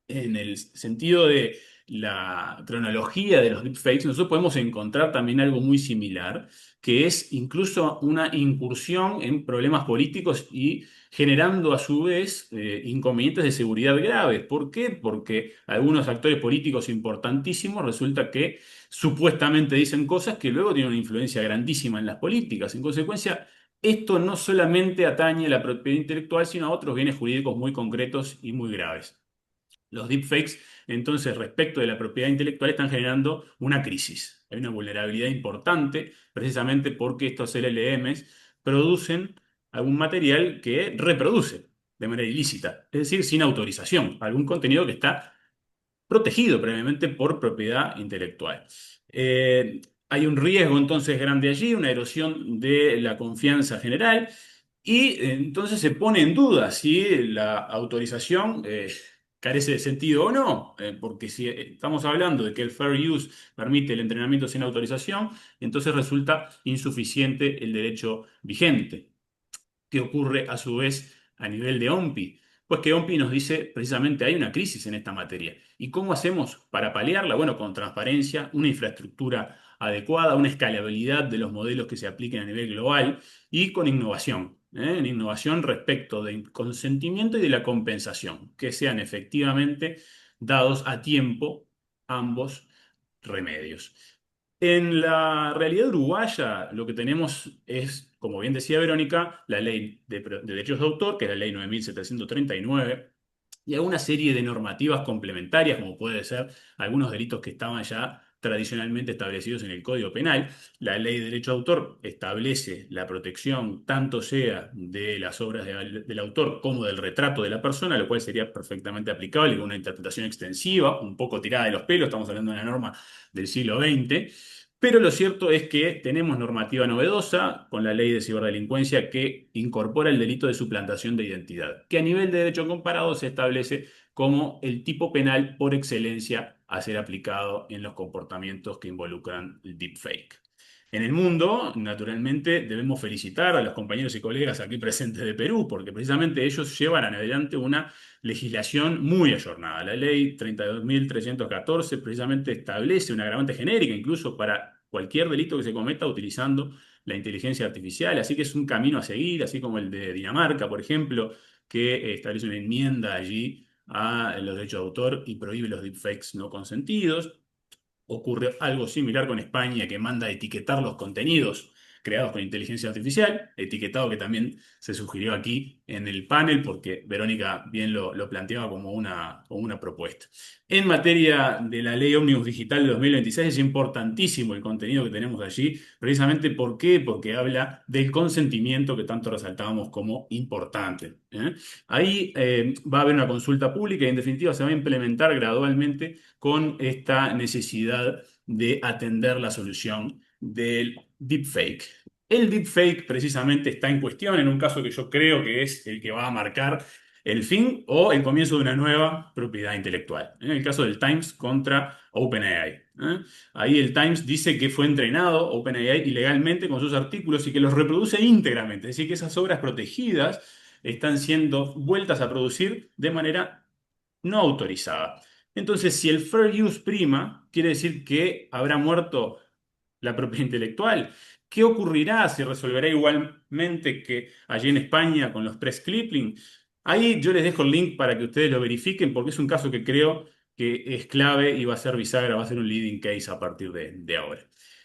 En el sentido de la cronología de los deepfakes, nosotros podemos encontrar también algo muy similar, que es incluso una incursión en problemas políticos y generando a su vez inconvenientes de seguridad graves. ¿Por qué? Porque algunos actores políticos importantísimos resulta que supuestamente dicen cosas que luego tienen una influencia grandísima en las políticas. En consecuencia, esto no solamente atañe a la propiedad intelectual, sino a otros bienes jurídicos muy concretos y muy graves. Los deepfakes, entonces, respecto de la propiedad intelectual, están generando una crisis. Hay una vulnerabilidad importante, precisamente porque estos LLMs producen algún material que reproduce de manera ilícita, es decir, sin autorización, algún contenido que está protegido previamente por propiedad intelectual. Hay un riesgo entonces grande allí, una erosión de la confianza general, y entonces se pone en duda si la autorización carece de sentido o no, porque si estamos hablando de que el fair use permite el entrenamiento sin autorización, entonces resulta insuficiente el derecho vigente. ¿Qué ocurre a su vez a nivel de OMPI? Pues que OMPI nos dice precisamente hay una crisis en esta materia. ¿Y cómo hacemos para paliarla? Bueno, con transparencia, una infraestructura adecuada, una escalabilidad de los modelos que se apliquen a nivel global y con innovación. En innovación respecto del consentimiento y de la compensación, que sean efectivamente dados a tiempo ambos remedios. En la realidad uruguaya lo que tenemos es, como bien decía Verónica, la ley de derechos de autor, que es la ley 9739, y alguna serie de normativas complementarias, como puede ser algunos delitos que estaban ya tradicionalmente establecidos en el Código Penal. La ley de derecho de autor establece la protección tanto sea de las obras del autor como del retrato de la persona, lo cual sería perfectamente aplicable con una interpretación extensiva, un poco tirada de los pelos, estamos hablando de una norma del siglo XX. Pero lo cierto es que tenemos normativa novedosa con la ley de ciberdelincuencia que incorpora el delito de suplantación de identidad, que a nivel de derecho comparado se establece como el tipo penal por excelencia a ser aplicado en los comportamientos que involucran el deepfake. En el mundo, naturalmente, debemos felicitar a los compañeros y colegas aquí presentes de Perú, porque precisamente ellos llevan adelante una legislación muy ayornada. La ley 32.314 precisamente establece un agravante genérica, incluso para cualquier delito que se cometa utilizando la inteligencia artificial, así que es un camino a seguir, así como el de Dinamarca, por ejemplo, que establece una enmienda allí a los derechos de autor y prohíbe los deepfakes no consentidos. Ocurre algo similar con España, que manda a etiquetar los contenidos creados con inteligencia artificial, etiquetado que también se sugirió aquí en el panel, porque Verónica bien lo planteaba como una propuesta. En materia de la Ley Ómnibus Digital de 2026 es importantísimo el contenido que tenemos allí, precisamente ¿por qué? Porque habla del consentimiento que tanto resaltábamos como importante. Ahí va a haber una consulta pública y en definitiva se va a implementar gradualmente con esta necesidad de atender la solución del deepfake. El deepfake precisamente está en cuestión en un caso que yo creo que es el que va a marcar el fin o el comienzo de una nueva propiedad intelectual. En el caso del Times contra OpenAI. Ahí el Times dice que fue entrenado OpenAI ilegalmente con sus artículos y que los reproduce íntegramente. Es decir, que esas obras protegidas están siendo vueltas a producir de manera no autorizada. Entonces, si el fair use prima, quiere decir que habrá muerto la propiedad intelectual. ¿Qué ocurrirá? ¿Se resolverá igualmente que allí en España con los press clipping? Ahí yo les dejo el link para que ustedes lo verifiquen porque es un caso que creo que es clave y va a ser bisagra, va a ser un leading case a partir de ahora.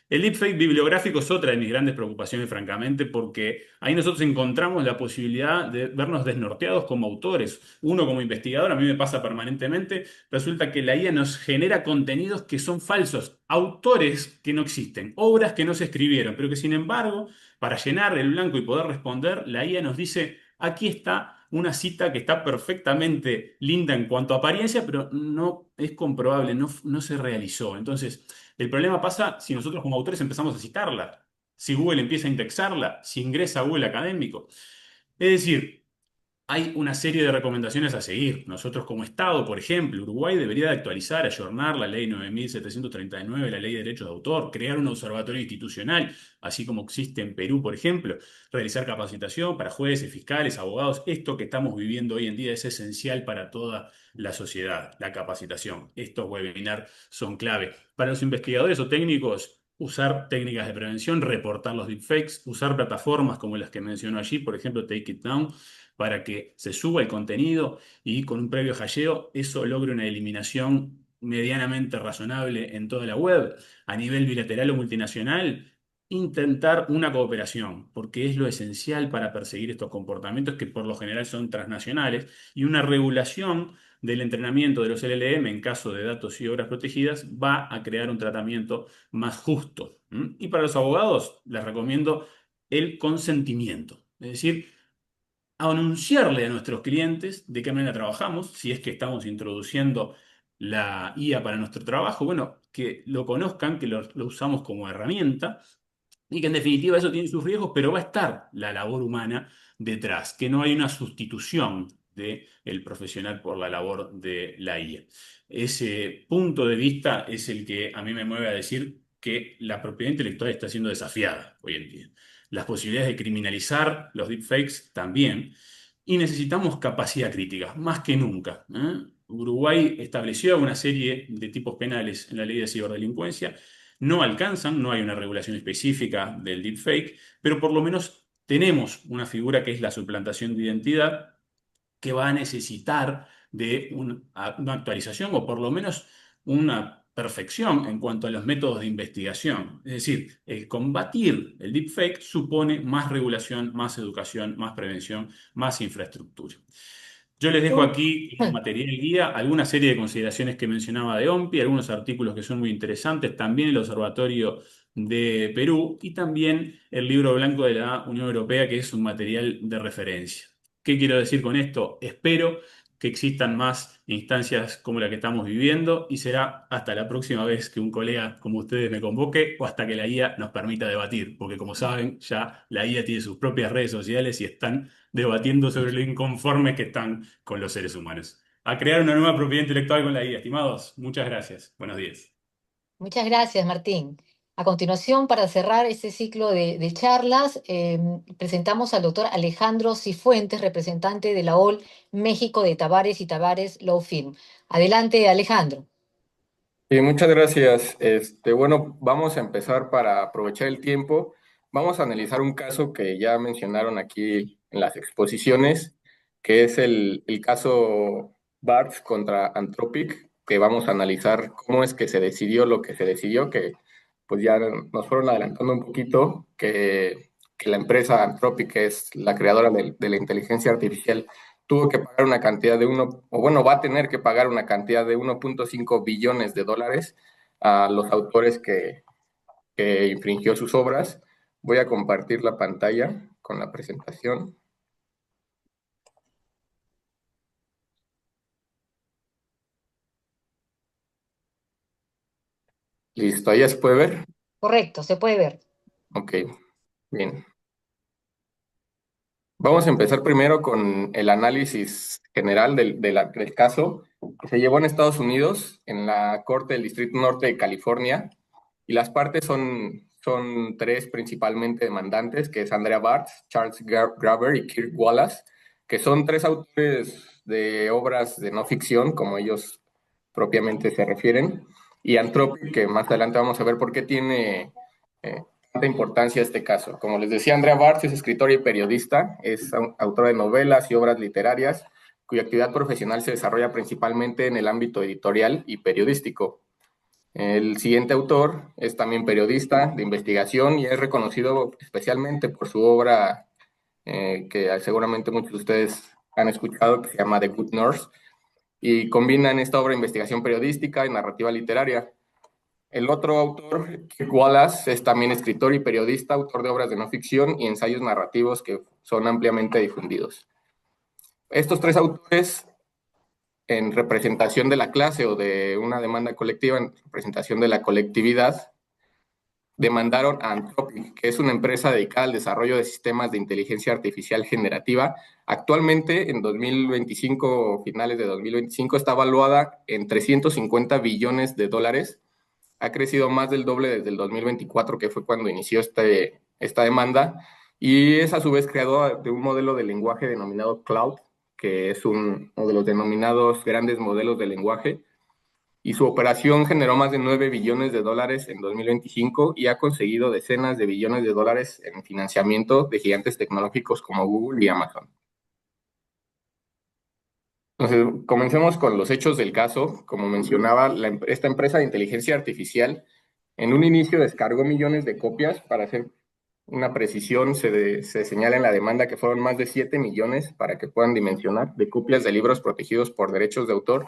El deepfake bibliográfico es otra de mis grandes preocupaciones, francamente, porque ahí nosotros encontramos la posibilidad de vernos desnorteados como autores. Uno como investigador, a mí me pasa permanentemente, resulta que la IA nos genera contenidos que son falsos, autores que no existen, obras que no se escribieron, pero que sin embargo, para llenar el blanco y poder responder, la IA nos dice, aquí está una cita que está perfectamente linda en cuanto a apariencia, pero no es comprobable, no se realizó. Entonces, el problema pasa si nosotros como autores empezamos a citarla, si Google empieza a indexarla, si ingresa a Google Académico. Es decir, hay una serie de recomendaciones a seguir. Nosotros como Estado, por ejemplo, Uruguay debería de actualizar, ayornar la ley 9739, la ley de derechos de autor, crear un observatorio institucional, así como existe en Perú, por ejemplo, realizar capacitación para jueces, fiscales, abogados. Esto que estamos viviendo hoy en día es esencial para toda la sociedad, la capacitación. Estos webinars son clave. Para los investigadores o técnicos, usar técnicas de prevención, reportar los deepfakes, usar plataformas como las que mencionó allí, por ejemplo, Take It Down, para que se suba el contenido y con un previo hasheo eso logre una eliminación medianamente razonable en toda la web. A nivel bilateral o multinacional, intentar una cooperación, porque es lo esencial para perseguir estos comportamientos que por lo general son transnacionales, y una regulación del entrenamiento de los LLM en caso de datos y obras protegidas va a crear un tratamiento más justo. Y para los abogados les recomiendo el consentimiento, es decir, anunciarle a nuestros clientes de qué manera trabajamos, si es que estamos introduciendo la IA para nuestro trabajo, bueno, que lo conozcan, que lo usamos como herramienta y que en definitiva eso tiene sus riesgos, pero va a estar la labor humana detrás, que no hay una sustitución del profesional por la labor de la IA. Ese punto de vista es el que a mí me mueve a decir que la propiedad intelectual está siendo desafiada hoy en día. Las posibilidades de criminalizar los deepfakes también. Y necesitamos capacidad crítica, más que nunca. Uruguay estableció una serie de tipos penales en la ley de ciberdelincuencia. No alcanzan, no hay una regulación específica del deepfake, pero por lo menos tenemos una figura que es la suplantación de identidad, que va a necesitar de una actualización o por lo menos una perfección en cuanto a los métodos de investigación. Es decir, el combatir el deepfake supone más regulación, más educación, más prevención, más infraestructura. Yo les dejo aquí como material guía alguna serie de consideraciones que mencionaba de OMPI, algunos artículos que son muy interesantes, también el Observatorio de Perú y también el Libro Blanco de la Unión Europea, que es un material de referencia. ¿Qué quiero decir con esto? Espero que existan más instancias como la que estamos viviendo y será hasta la próxima vez que un colega como ustedes me convoque o hasta que la IA nos permita debatir, porque como saben, ya la IA tiene sus propias redes sociales y están debatiendo sobre lo inconformes que están con los seres humanos. A crear una nueva propiedad intelectual con la IA. Estimados, muchas gracias. Buenos días. Muchas gracias, Martín. A continuación, para cerrar este ciclo de charlas, presentamos al doctor Alejandro Cifuentes, representante de la OL México de Tavares y Tavares Law Firm. Adelante, Alejandro. Sí, muchas gracias. Bueno, vamos a empezar para aprovechar el tiempo. Vamos a analizar un caso que ya mencionaron aquí en las exposiciones, que es el caso BART contra Anthropic, que vamos a analizar cómo es que se decidió lo que se decidió, que pues ya nos fueron adelantando un poquito, que la empresa Anthropic, que es la creadora de la inteligencia artificial, tuvo que pagar una cantidad de va a tener que pagar una cantidad de 1.5 billones de dólares a los autores que infringió sus obras. Voy a compartir la pantalla con la presentación. Listo, ¿ahí se puede ver? Correcto, se puede ver. Ok, bien. Vamos a empezar primero con el análisis general del caso que se llevó en Estados Unidos, en la Corte del Distrito Norte de California, y las partes son tres principalmente demandantes, que es Andrea Bartz, Charles Graber y Kirk Wallace, que son tres autores de obras de no ficción, como ellos propiamente se refieren, y Anthropic, que más adelante vamos a ver por qué tiene tanta importancia este caso. Como les decía, Andrea Bartz es escritora y periodista, es autora de novelas y obras literarias, cuya actividad profesional se desarrolla principalmente en el ámbito editorial y periodístico. El siguiente autor es también periodista de investigación y es reconocido especialmente por su obra que seguramente muchos de ustedes han escuchado, que se llama The Good Nurse, y combina en esta obra investigación periodística y narrativa literaria. El otro autor, Kirk Wallace, es también escritor y periodista, autor de obras de no ficción y ensayos narrativos que son ampliamente difundidos. Estos tres autores, en representación de la clase o de una demanda colectiva, en representación de la colectividad, demandaron a Anthropic, que es una empresa dedicada al desarrollo de sistemas de inteligencia artificial generativa. Actualmente, en 2025, finales de 2025, está evaluada en 350 billones de dólares. Ha crecido más del doble desde el 2024, que fue cuando inició esta demanda, y es a su vez creadora de un modelo de lenguaje denominado Cloud, que es uno de los denominados grandes modelos de lenguaje, y su operación generó más de 9 billones de dólares en 2025 y ha conseguido decenas de billones de dólares en financiamiento de gigantes tecnológicos como Google y Amazon. Entonces, comencemos con los hechos del caso. Como mencionaba, esta empresa de inteligencia artificial en un inicio descargó millones de copias. Para hacer una precisión, se señala en la demanda que fueron más de 7 millones, para que puedan dimensionar, de copias de libros protegidos por derechos de autor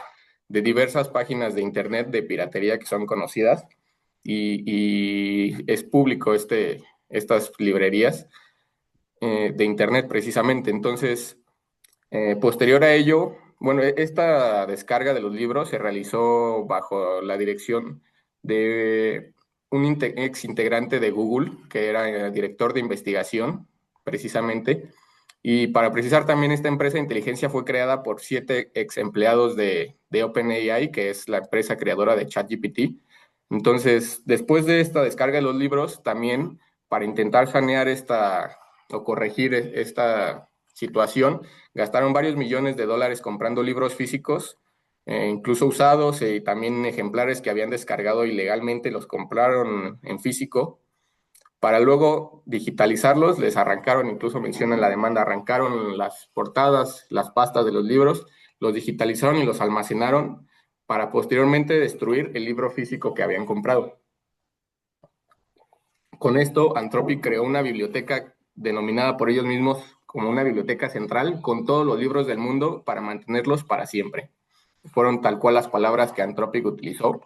de diversas páginas de internet de piratería que son conocidas. Y es público estas librerías de internet precisamente. Entonces, posterior a ello, bueno, esta descarga de los libros se realizó bajo la dirección de un ex integrante de Google, que era director de investigación, precisamente. Y para precisar también, esta empresa de inteligencia fue creada por 7 ex empleados de OpenAI, que es la empresa creadora de ChatGPT. Entonces, después de esta descarga de los libros, también para intentar sanear o corregir esta situación, gastaron varios millones de dólares comprando libros físicos, incluso usados, y también ejemplares que habían descargado ilegalmente, los compraron en físico, para luego digitalizarlos. Les arrancaron, incluso mencionan la demanda, arrancaron las portadas, las pastas de los libros, los digitalizaron y los almacenaron para posteriormente destruir el libro físico que habían comprado. Con esto, Anthropic creó una biblioteca denominada por ellos mismos como una biblioteca central con todos los libros del mundo para mantenerlos para siempre. Fueron tal cual las palabras que Anthropic utilizó.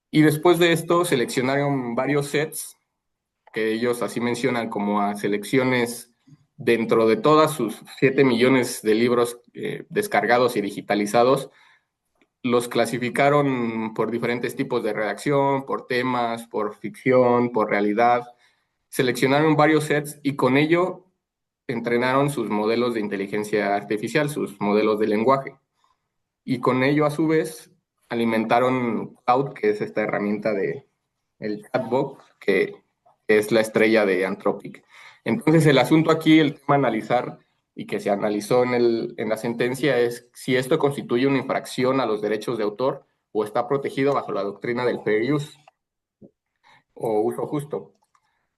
Y después de esto seleccionaron varios sets, que ellos así mencionan como a selecciones dentro de todas sus 7 millones de libros descargados y digitalizados. Los clasificaron por diferentes tipos de redacción, por temas, por ficción, por realidad. Seleccionaron varios sets y con ello entrenaron sus modelos de inteligencia artificial, sus modelos de lenguaje. Y con ello, a su vez, alimentaron Cloud, que es esta herramienta el chatbot, que es la estrella de Anthropic. Entonces, el asunto aquí, el tema a analizar y que se analizó en la sentencia, es si esto constituye una infracción a los derechos de autor o está protegido bajo la doctrina del fair use o uso justo.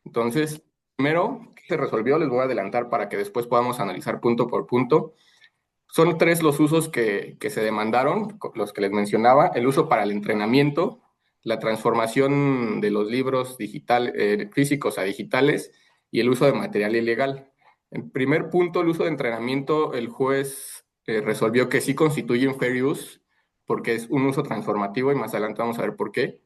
Entonces, primero, ¿qué se resolvió? Les voy a adelantar para que después podamos analizar punto por punto. Son 3 los usos que se demandaron, los que les mencionaba: el uso para el entrenamiento, la transformación de los libros físicos a digitales y el uso de material ilegal. En primer punto, el uso de entrenamiento, el juez resolvió que sí constituye un fair use porque es un uso transformativo, y más adelante vamos a ver por qué.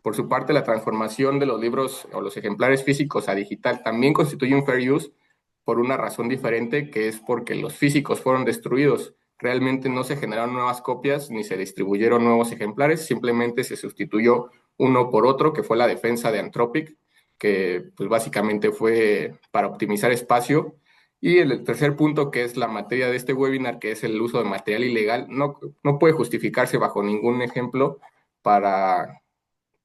Por su parte, la transformación de los libros o los ejemplares físicos a digital también constituye un fair use, por una razón diferente, que es porque los físicos fueron destruidos. Realmente no se generaron nuevas copias ni se distribuyeron nuevos ejemplares, simplemente se sustituyó uno por otro, que fue la defensa de Anthropic, que pues básicamente fue para optimizar espacio. Y el tercer punto, que es la materia de este webinar, que es el uso de material ilegal, no puede justificarse bajo ningún ejemplo para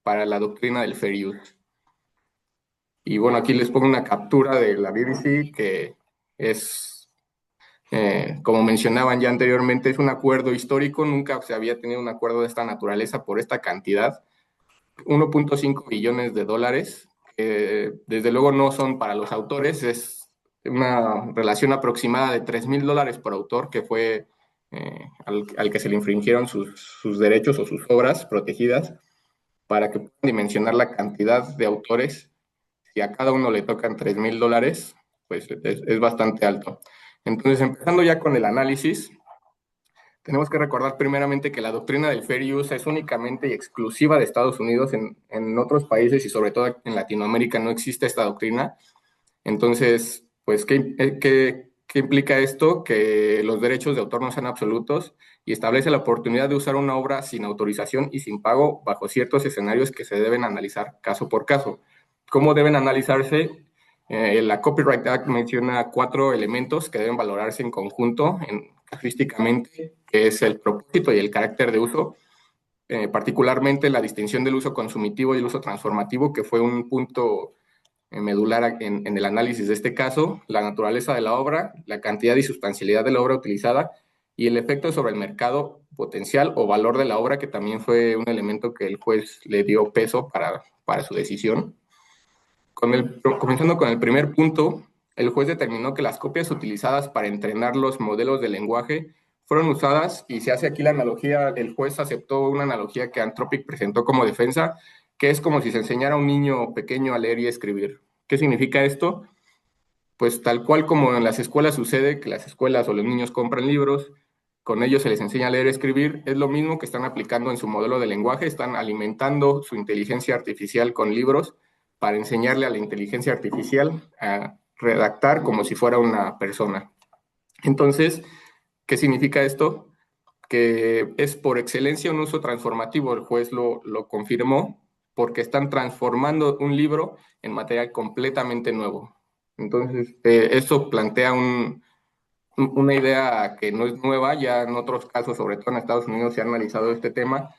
la doctrina del fair use. Y bueno, aquí les pongo una captura de la BBC, que es, como mencionaban ya anteriormente, es un acuerdo histórico. Nunca se había tenido un acuerdo de esta naturaleza por esta cantidad, 1.5 billones de dólares. Desde luego no son para los autores, es una relación aproximada de $3,000 por autor, que fue al que se le infringieron sus derechos o sus obras protegidas. Para que puedan dimensionar la cantidad de autores, si a cada uno le tocan $3,000, pues es bastante alto. Entonces, empezando ya con el análisis, tenemos que recordar primeramente que la doctrina del fair use es únicamente y exclusiva de Estados Unidos. En otros países y sobre todo en Latinoamérica no existe esta doctrina. Entonces, pues, ¿qué implica esto? Que los derechos de autor no sean absolutos y establece la oportunidad de usar una obra sin autorización y sin pago bajo ciertos escenarios que se deben analizar caso por caso. ¿Cómo deben analizarse? La Copyright Act menciona 4 elementos que deben valorarse en conjunto, casuísticamente, que es el propósito y el carácter de uso, particularmente la distinción del uso consumitivo y el uso transformativo, que fue un punto medular en el análisis de este caso, la naturaleza de la obra, la cantidad y sustancialidad de la obra utilizada y el efecto sobre el mercado potencial o valor de la obra, que también fue un elemento que el juez le dio peso para su decisión. Comenzando con el primer punto, el juez determinó que las copias utilizadas para entrenar los modelos de lenguaje fueron usadas, y se hace aquí la analogía, el juez aceptó una analogía que Anthropic presentó como defensa, que es como si se enseñara a un niño pequeño a leer y escribir. ¿Qué significa esto? Pues tal cual como en las escuelas sucede, que las escuelas o los niños compran libros, con ellos se les enseña a leer y escribir, es lo mismo que están aplicando en su modelo de lenguaje, están alimentando su inteligencia artificial con libros para enseñarle a la inteligencia artificial a redactar como si fuera una persona. Entonces, ¿qué significa esto? Que es por excelencia un uso transformativo, el juez lo confirmó, porque están transformando un libro en material completamente nuevo. Entonces, eso plantea una idea que no es nueva, ya en otros casos, sobre todo en Estados Unidos, se ha analizado este tema,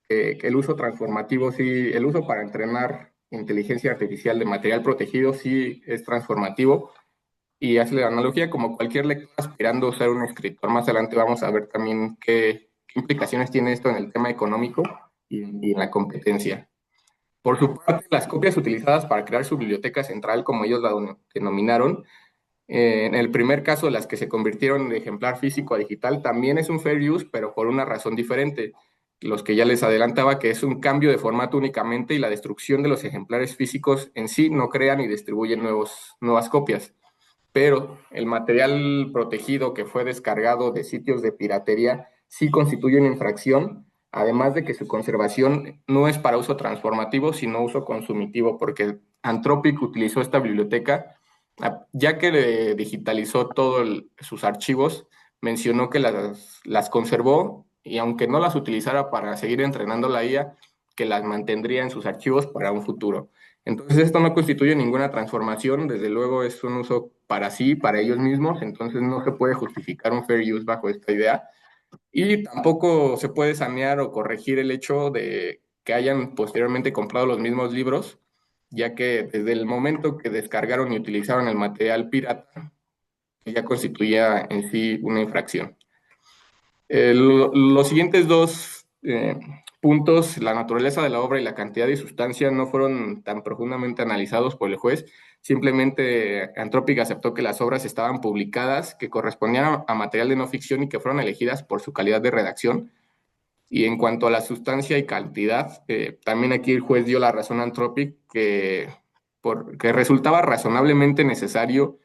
que el uso transformativo, sí, el uso para entrenar inteligencia artificial de material protegido sí es transformativo, y hace la analogía como cualquier lector aspirando a ser un escritor. Más adelante vamos a ver también qué implicaciones tiene esto en el tema económico y en la competencia. Por su parte, las copias utilizadas para crear su biblioteca central, como ellos la denominaron, en el primer caso, las que se convirtieron de ejemplar físico a digital, también es un fair use, pero por una razón diferente. Los que ya les adelantaba, que es un cambio de formato únicamente, y la destrucción de los ejemplares físicos en sí no crean y distribuyen nuevas copias. Pero el material protegido que fue descargado de sitios de piratería sí constituye una infracción, además de que su conservación no es para uso transformativo, sino uso consumitivo, porque Anthropic utilizó esta biblioteca, ya que digitalizó todos sus archivos, mencionó que las conservó, y aunque no las utilizara para seguir entrenando la IA, que las mantendría en sus archivos para un futuro. Entonces esto no constituye ninguna transformación, desde luego es un uso para sí, para ellos mismos, entonces no se puede justificar un fair use bajo esta idea, y tampoco se puede sanear o corregir el hecho de que hayan posteriormente comprado los mismos libros, ya que desde el momento que descargaron y utilizaron el material pirata, ya constituía en sí una infracción. Los siguientes dos puntos, la naturaleza de la obra y la cantidad de sustancia, no fueron tan profundamente analizados por el juez. Simplemente Anthropic aceptó que las obras estaban publicadas, que correspondían a material de no ficción y que fueron elegidas por su calidad de redacción. Y en cuanto a la sustancia y cantidad, también aquí el juez dio la razón a Anthropic que resultaba razonablemente necesario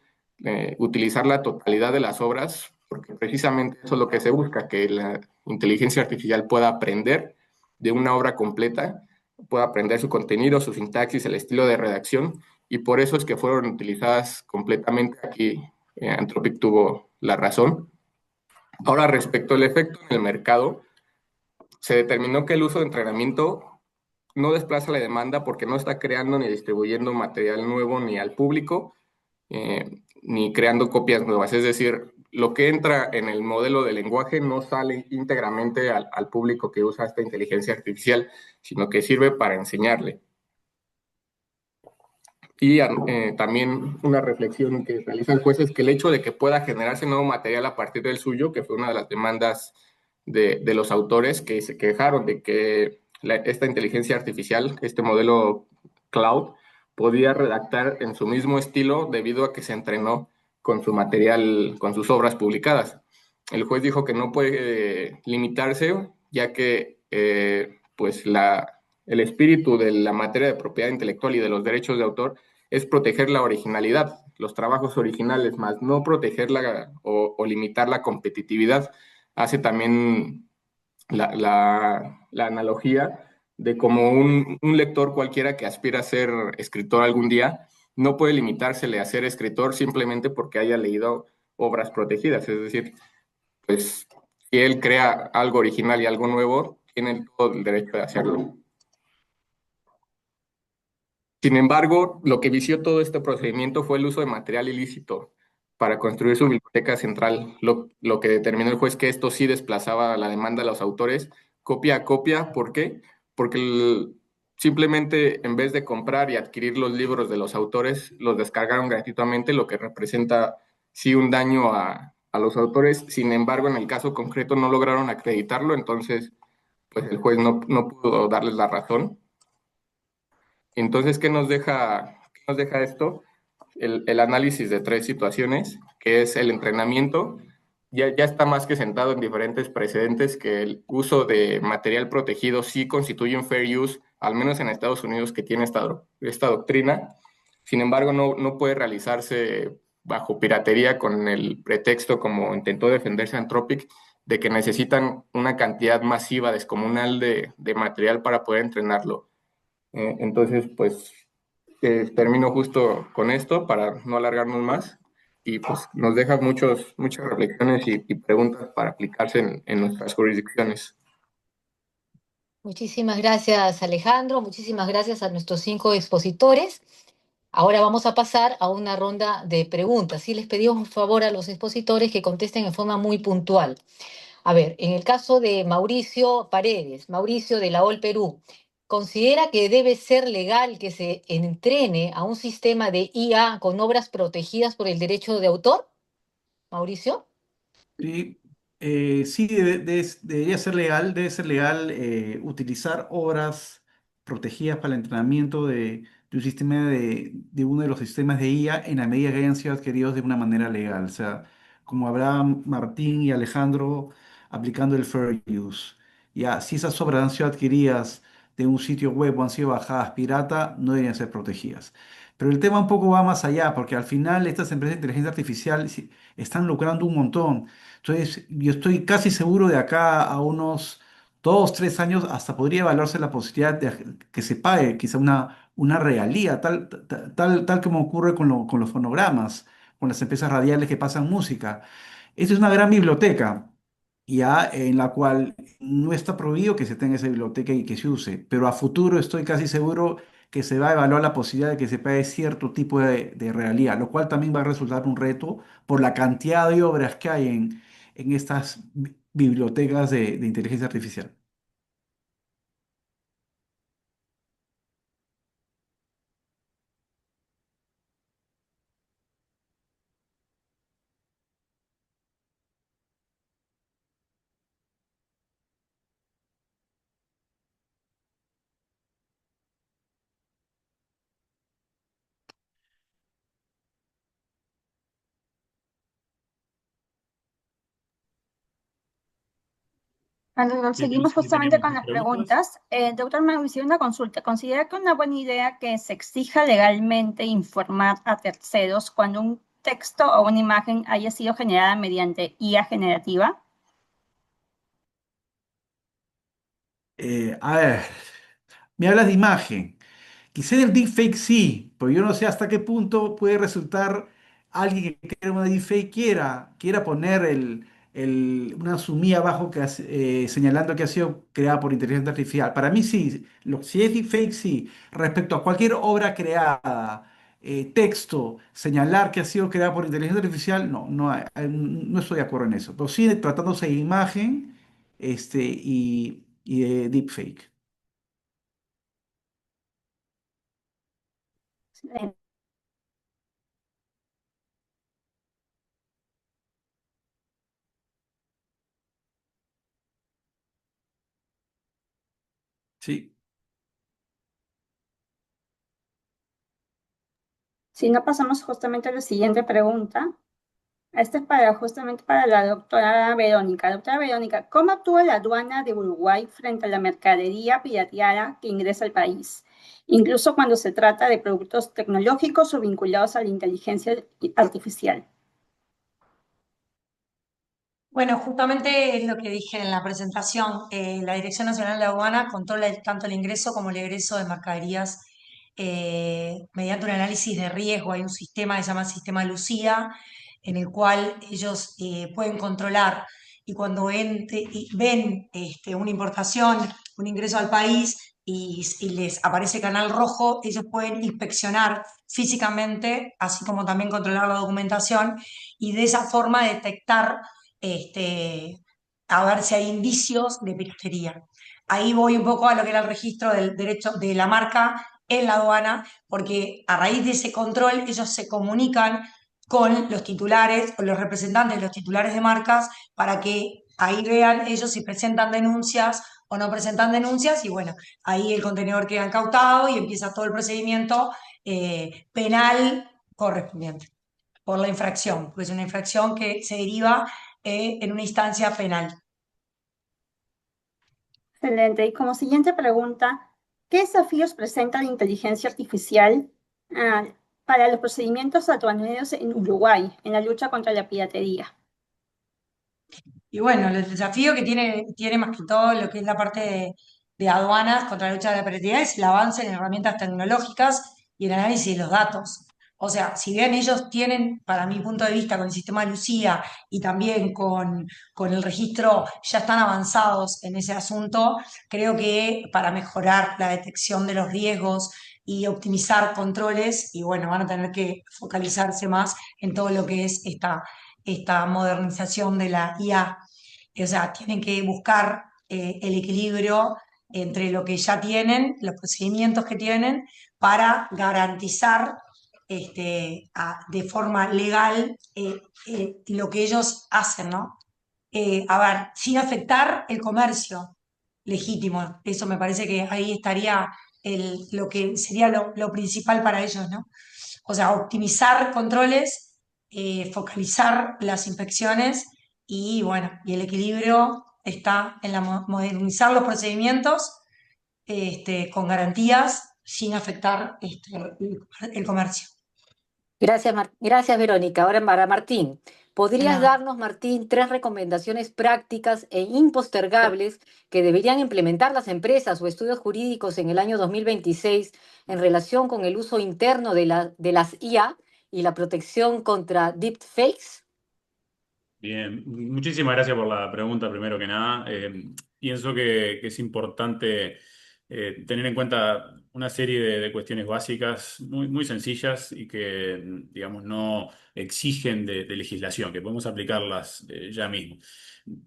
utilizar la totalidad de las obras, porque precisamente eso es lo que se busca, que la inteligencia artificial pueda aprender de una obra completa, pueda aprender su contenido, su sintaxis, el estilo de redacción, y por eso es que fueron utilizadas completamente. Aquí Anthropic tuvo la razón. Ahora, respecto al efecto en el mercado, se determinó que el uso de entrenamiento no desplaza la demanda porque no está creando ni distribuyendo material nuevo ni al público, ni creando copias nuevas. Es decir, lo que entra en el modelo de lenguaje no sale íntegramente al público que usa esta inteligencia artificial, sino que sirve para enseñarle. Y también una reflexión que realiza el juez es que el hecho de que pueda generarse nuevo material a partir del suyo, que fue una de las demandas de los autores que se quejaron de que esta inteligencia artificial, este modelo cloud, podía redactar en su mismo estilo debido a que se entrenó con su material, con sus obras publicadas. El juez dijo que no puede limitarse, ya que pues el espíritu de la materia de propiedad intelectual y de los derechos de autor es proteger la originalidad, los trabajos originales, más no protegerla o limitar la competitividad. Hace también la analogía de como un lector cualquiera que aspira a ser escritor algún día, no puede limitársele a ser escritor simplemente porque haya leído obras protegidas. Es decir, pues si él crea algo original y algo nuevo, tiene todo el derecho de hacerlo. Sin embargo, lo que vició todo este procedimiento fue el uso de material ilícito para construir su biblioteca central, lo que determinó el juez que esto sí desplazaba la demanda de los autores copia a copia. ¿Por qué? Porque simplemente en vez de comprar y adquirir los libros de los autores, los descargaron gratuitamente, lo que representa sí un daño a los autores. Sin embargo, en el caso concreto no lograron acreditarlo, entonces pues el juez no pudo darles la razón. Entonces, ¿qué nos deja esto? El análisis de tres situaciones, que es el entrenamiento, ya está más que sentado en diferentes precedentes que el uso de material protegido sí constituye un fair use, al menos en Estados Unidos, que tiene esta doctrina. Sin embargo, no puede realizarse bajo piratería con el pretexto, como intentó defenderse Anthropic, de que necesitan una cantidad masiva, descomunal de material para poder entrenarlo. Entonces, pues termino justo con esto para no alargarnos más y pues nos deja muchas reflexiones y preguntas para aplicarse en nuestras jurisdicciones. Muchísimas gracias, Alejandro. Muchísimas gracias a nuestros 5 expositores. Ahora vamos a pasar a una ronda de preguntas. Sí, les pedimos por favor a los expositores que contesten en forma muy puntual. A ver, en el caso de Mauricio Paredes, Mauricio de la OL Perú, ¿considera que debe ser legal que se entrene a un sistema de IA con obras protegidas por el derecho de autor? Mauricio. Sí, sí debería ser legal, debe ser legal utilizar obras protegidas para el entrenamiento de un sistema de uno de los sistemas de IA en la medida que hayan sido adquiridos de una manera legal. O sea, como Abraham, Martín y Alejandro aplicando el fair use. Ya, si esas obras han sido adquiridas de un sitio web o han sido bajadas pirata, no deberían ser protegidas. Pero el tema un poco va más allá, porque al final estas empresas de inteligencia artificial están lucrando un montón. Entonces, yo estoy casi seguro de acá a unos 2, 3 años hasta podría evaluarse la posibilidad de que se pague quizá una regalía, tal como ocurre con los fonogramas, con las empresas radiales que pasan música. Esta es una gran biblioteca, ya en la cual no está prohibido que se tenga esa biblioteca y que se use, pero a futuro estoy casi seguro que se va a evaluar la posibilidad de que se pague cierto tipo de regalía, lo cual también va a resultar un reto por la cantidad de obras que hay en estas bibliotecas de inteligencia artificial. Bueno, Sí, seguimos sí, justamente tenemos con más las preguntas. preguntas. Doctor Mauricio, una consulta. ¿Considera que es una buena idea que se exija legalmente informar a terceros cuando un texto o una imagen haya sido generada mediante IA generativa? A ver, me hablas de imagen. Quizá en el deepfake sí, pero yo no sé hasta qué punto puede resultar alguien que crea una deepfake quiera poner una sumía abajo señalando que ha sido creada por inteligencia artificial. Para mí sí, si es deepfake sí. Respecto a cualquier obra creada, texto, señalar que ha sido creada por inteligencia artificial, no estoy de acuerdo en eso. Pero sí tratándose de imagen y de deepfake. Eh, Sí. Si no, pasamos justamente a la siguiente pregunta. Esta es justamente para la doctora Verónica. Doctora Verónica, ¿cómo actúa la aduana de Uruguay frente a la mercadería pirateada que ingresa al país? Incluso cuando se trata de productos tecnológicos o vinculados a la inteligencia artificial. Bueno, justamente es lo que dije en la presentación. La Dirección Nacional de Aduana controla tanto el ingreso como el egreso de mercaderías mediante un análisis de riesgo. Hay un sistema que se llama Sistema Lucía, en el cual ellos pueden controlar y cuando ven una importación, un ingreso al país y les aparece canal rojo, ellos pueden inspeccionar físicamente, así como también controlar la documentación y de esa forma detectar a ver si hay indicios de piratería. Ahí voy un poco a lo que era el registro del derecho de la marca en la aduana, porque a raíz de ese control ellos se comunican con los titulares o los representantes de los titulares de marcas para que ahí vean ellos si presentan denuncias o no presentan denuncias y bueno, ahí el contenedor queda incautado y empieza todo el procedimiento penal correspondiente por la infracción, porque es una infracción que se deriva en una instancia penal. Excelente. Y como siguiente pregunta, ¿qué desafíos presenta la inteligencia artificial ah, para los procedimientos aduaneros en Uruguay en la lucha contra la piratería? Y bueno, el desafío que tiene más que todo lo que es la parte de aduanas contra la lucha de la piratería es el avance en herramientas tecnológicas y el análisis de los datos. O sea, si bien ellos tienen, para mi punto de vista, con el sistema Lucía y también con el registro, ya están avanzados en ese asunto, creo que para mejorar la detección de los riesgos y optimizar controles, y bueno, van a tener que focalizarse más en todo lo que es esta modernización de la IA. O sea, tienen que buscar el equilibrio entre lo que ya tienen, los procedimientos que tienen, para garantizar de forma legal lo que ellos hacen, ¿no? A ver, sin afectar el comercio legítimo. Eso me parece que ahí estaría lo que sería lo principal para ellos, ¿no? O sea, optimizar controles, focalizar las inspecciones y bueno, y el equilibrio está en modernizar los procedimientos con garantías sin afectar el comercio. Gracias, Verónica. Ahora para Martín. De ¿Podrías nada. darnos, Martín, 3 recomendaciones prácticas e impostergables que deberían implementar las empresas o estudios jurídicos en el año 2026 en relación con el uso interno de las IA y la protección contra deepfakes? Bien, muchísimas gracias por la pregunta, primero que nada. Pienso que es importante tener en cuenta una serie de cuestiones básicas muy sencillas y que, digamos, no exigen de legislación, que podemos aplicarlas ya mismo.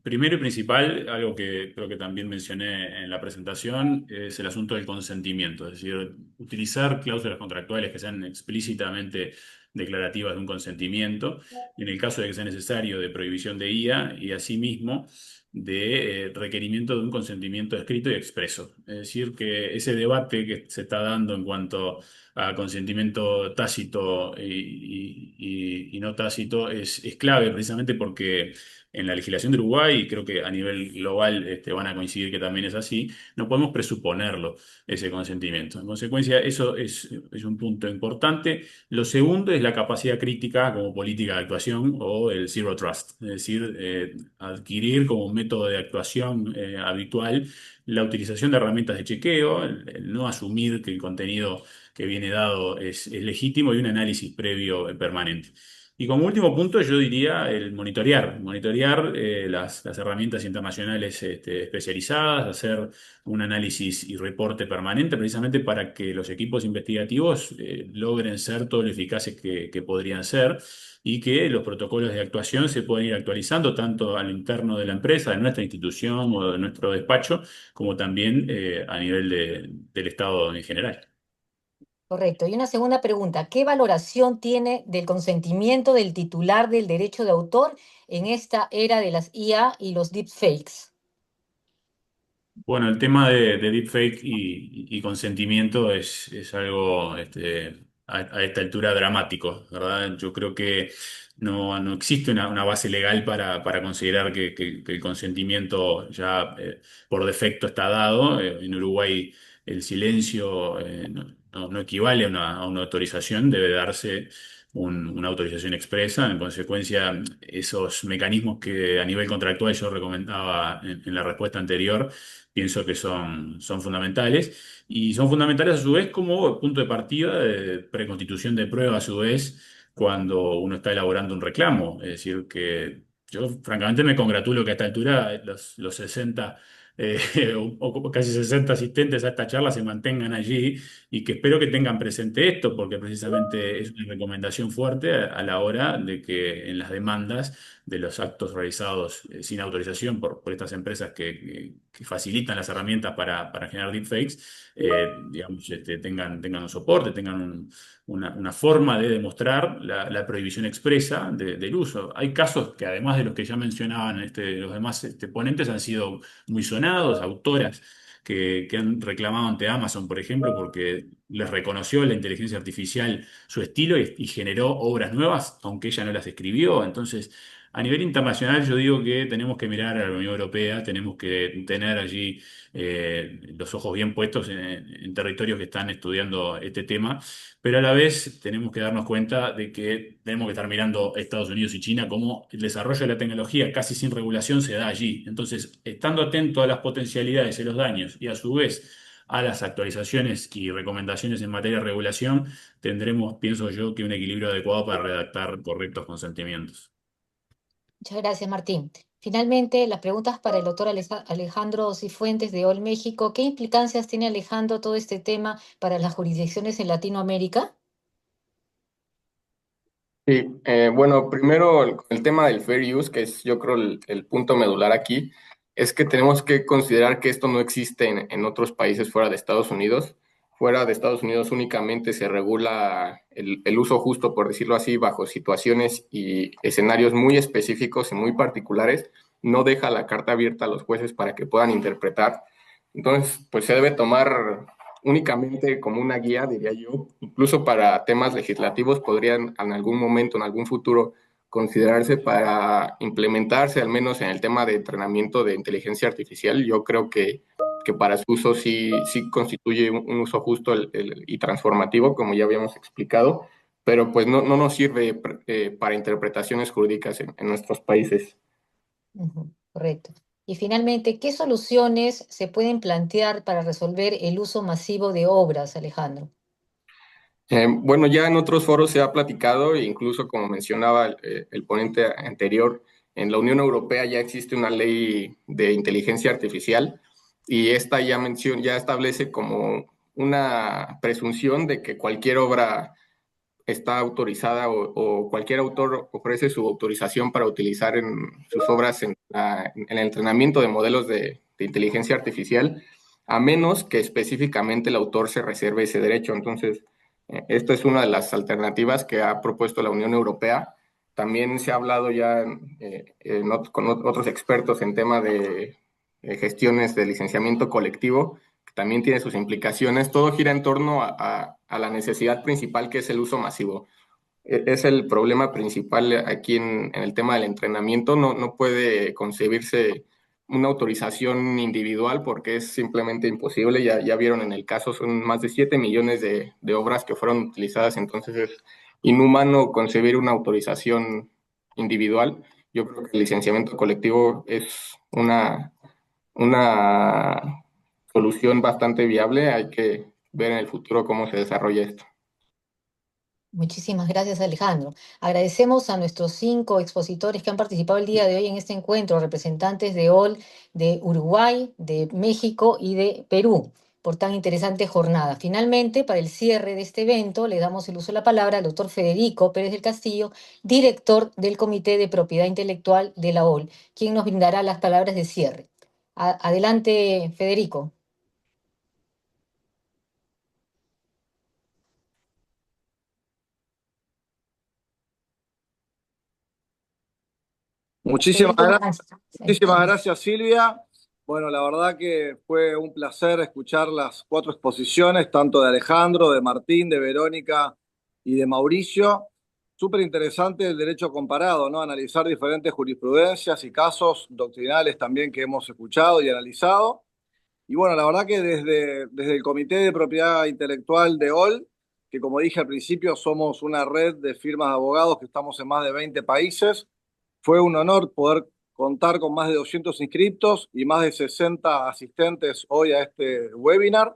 Primero y principal, algo que creo que también mencioné en la presentación, es el asunto del consentimiento, es decir, utilizar cláusulas contractuales que sean explícitamente declarativas de un consentimiento en el caso de que sea necesario, de prohibición de IA y asimismo de requerimiento de un consentimiento escrito y expreso. Es decir, que ese debate que se está dando en cuanto a consentimiento tácito y no tácito es clave precisamente porque en la legislación de Uruguay, y creo que a nivel global van a coincidir que también es así, no podemos presuponerlo, ese consentimiento. En consecuencia, eso es un punto importante. Lo segundo es la capacidad crítica como política de actuación o el zero trust, es decir, adquirir como método de actuación habitual la utilización de herramientas de chequeo, el no asumir que el contenido que viene dado es legítimo y un análisis previo permanente. Y como último punto, yo diría el monitorear las herramientas internacionales especializadas, hacer un análisis y reporte permanente precisamente para que los equipos investigativos logren ser todo lo eficaces que podrían ser y que los protocolos de actuación se puedan ir actualizando tanto al interno de la empresa, de nuestra institución o de nuestro despacho, como también a nivel del Estado en general. Correcto. Y una segunda pregunta, ¿qué valoración tiene del consentimiento del titular del derecho de autor en esta era de las IA y los deepfakes? Bueno, el tema de deepfake y consentimiento es algo a esta altura dramático, ¿verdad? Yo creo que no existe una base legal para considerar que el consentimiento ya por defecto está dado. En Uruguay el silencio no equivale a una autorización, debe darse una autorización expresa. En consecuencia, esos mecanismos que a nivel contractual yo recomendaba en la respuesta anterior, pienso que son fundamentales y son fundamentales a su vez como punto de partida de preconstitución de prueba a su vez cuando uno está elaborando un reclamo. Es decir, que yo francamente me congratulo que a esta altura los 60 o casi 60 asistentes a esta charla se mantengan allí y que espero que tengan presente esto porque precisamente es una recomendación fuerte a la hora de que en las demandas de los actos realizados sin autorización por estas empresas que facilitan las herramientas para generar deepfakes, digamos, tengan un soporte, tengan una forma de demostrar la prohibición expresa del uso. Hay casos que además de los que ya mencionaban los demás ponentes han sido muy sonados, autoras que han reclamado ante Amazon, por ejemplo, porque les reconoció la inteligencia artificial su estilo y generó obras nuevas, aunque ella no las escribió. Entonces, A nivel internacional, yo digo que tenemos que mirar a la Unión Europea, tenemos que tener allí los ojos bien puestos en territorios que están estudiando este tema, pero a la vez tenemos que darnos cuenta de que tenemos que estar mirando Estados Unidos y China como el desarrollo de la tecnología casi sin regulación se da allí. Entonces, estando atento a las potencialidades y los daños y a su vez a las actualizaciones y recomendaciones en materia de regulación, tendremos, pienso yo, que un equilibrio adecuado para redactar correctos consentimientos. Muchas gracias, Martín. Finalmente, las preguntas para el doctor Alejandro Cifuentes de OL México. ¿Qué implicancias tiene, Alejandro, todo este tema para las jurisdicciones en Latinoamérica? Sí, bueno, primero el tema del fair use, que es yo creo el punto medular aquí, es que tenemos que considerar que esto no existe en otros países fuera de Estados Unidos. Fuera de Estados Unidos únicamente se regula el uso justo, por decirlo así, bajo situaciones y escenarios muy específicos y muy particulares. No deja la carta abierta a los jueces para que puedan interpretar. Entonces, pues se debe tomar únicamente como una guía, diría yo. Incluso para temas legislativos podrían en algún momento, en algún futuro, considerarse para implementarse, al menos en el tema de entrenamiento de inteligencia artificial. Yo creo que para su uso sí constituye un uso justo y transformativo, como ya habíamos explicado, pero pues no nos sirve para interpretaciones jurídicas en nuestros países. Correcto. Y finalmente, ¿qué soluciones se pueden plantear para resolver el uso masivo de obras, Alejandro? Bueno, ya en otros foros se ha platicado, e incluso como mencionaba el ponente anterior, en la Unión Europea ya existe una ley de inteligencia artificial y esta ya establece como una presunción de que cualquier obra está autorizada o cualquier autor ofrece su autorización para utilizar en sus obras en el entrenamiento de modelos de inteligencia artificial, a menos que específicamente el autor se reserve ese derecho. Entonces, esta es una de las alternativas que ha propuesto la Unión Europea. También se ha hablado ya con otros expertos en tema de gestiones de licenciamiento colectivo, que también tiene sus implicaciones. Todo gira en torno a la necesidad principal, que es el uso masivo. Es el problema principal aquí en el tema del entrenamiento. No puede concebirse una autorización individual porque es simplemente imposible. Ya vieron en el caso, son más de 7 millones de obras que fueron utilizadas, entonces es inhumano concebir una autorización individual. Yo creo que el licenciamiento colectivo es una solución bastante viable. Hay que ver en el futuro cómo se desarrolla esto. Muchísimas gracias, Alejandro. Agradecemos a nuestros 5 expositores que han participado el día de hoy en este encuentro, representantes de OL de Uruguay, de México y de Perú, por tan interesante jornada. Finalmente, para el cierre de este evento, le damos el uso de la palabra al doctor Federico Pérez del Castillo, director del Comité de Propiedad Intelectual de la OL, quien nos brindará las palabras de cierre. Adelante, Federico. Muchísimas Federico, gracias. Muchísimas gracias, Silvia. Bueno, la verdad que fue un placer escuchar las 4 exposiciones, tanto de Alejandro, de Martín, de Verónica y de Mauricio. Súper interesante el derecho comparado, ¿no? Analizar diferentes jurisprudencias y casos doctrinales también que hemos escuchado y analizado. Y bueno, la verdad que desde el Comité de Propiedad Intelectual de OL, que como dije al principio, somos una red de firmas de abogados que estamos en más de 20 países, fue un honor poder contar con más de 200 inscriptos y más de 60 asistentes hoy a este webinar.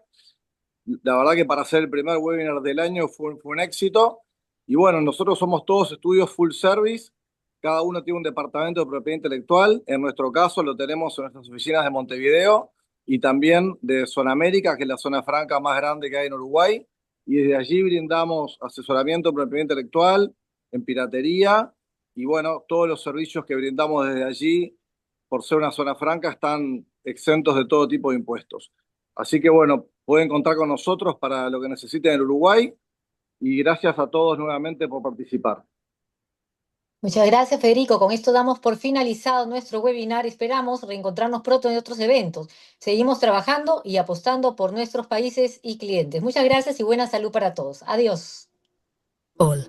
La verdad que para ser el primer webinar del año fue un éxito. Y bueno, nosotros somos todos estudios full service. Cada uno tiene un departamento de propiedad intelectual. En nuestro caso lo tenemos en nuestras oficinas de Montevideo y también de Zona América, que es la zona franca más grande que hay en Uruguay. Y desde allí brindamos asesoramiento en propiedad intelectual, en piratería. Y bueno, todos los servicios que brindamos desde allí, por ser una zona franca, están exentos de todo tipo de impuestos. Así que bueno, pueden contar con nosotros para lo que necesiten en Uruguay. Y gracias a todos nuevamente por participar. Muchas gracias, Federico. Con esto damos por finalizado nuestro webinar. Esperamos reencontrarnos pronto en otros eventos. Seguimos trabajando y apostando por nuestros países y clientes. Muchas gracias y buena salud para todos. Adiós. OL,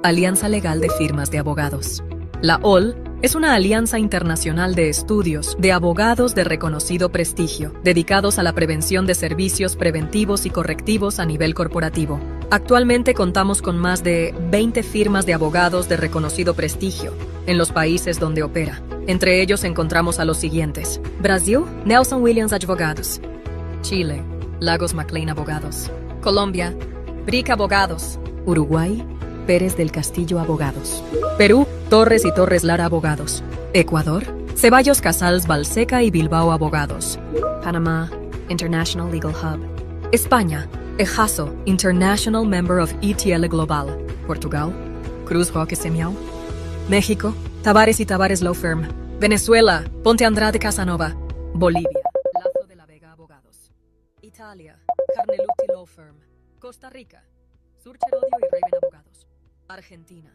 Alianza Legal de Firmas de Abogados. La OL es una alianza internacional de estudios de abogados de reconocido prestigio, dedicados a la prevención de servicios preventivos y correctivos a nivel corporativo. Actualmente contamos con más de 20 firmas de abogados de reconocido prestigio en los países donde opera. Entre ellos encontramos a los siguientes: Brasil, Nelson Williams Advogados; Chile, Lagos McLean Abogados; Colombia, Brick Abogados; Uruguay, Pérez del Castillo Abogados; Perú, Torres y Torres Lara Abogados; Ecuador, Ceballos Casals Balseca y Bilbao Abogados; Panamá, International Legal Hub; España, EJASO, International Member of ETL Global; Portugal, Cruz Roque Semiao; México, Tavares y Tavares Law Firm; Venezuela, Ponte Andrade Casanova; Bolivia, Lazo de la Vega Abogados; Italia, Carneluti Law Firm; Costa Rica, Surcherodio y Raven Abogados; Argentina,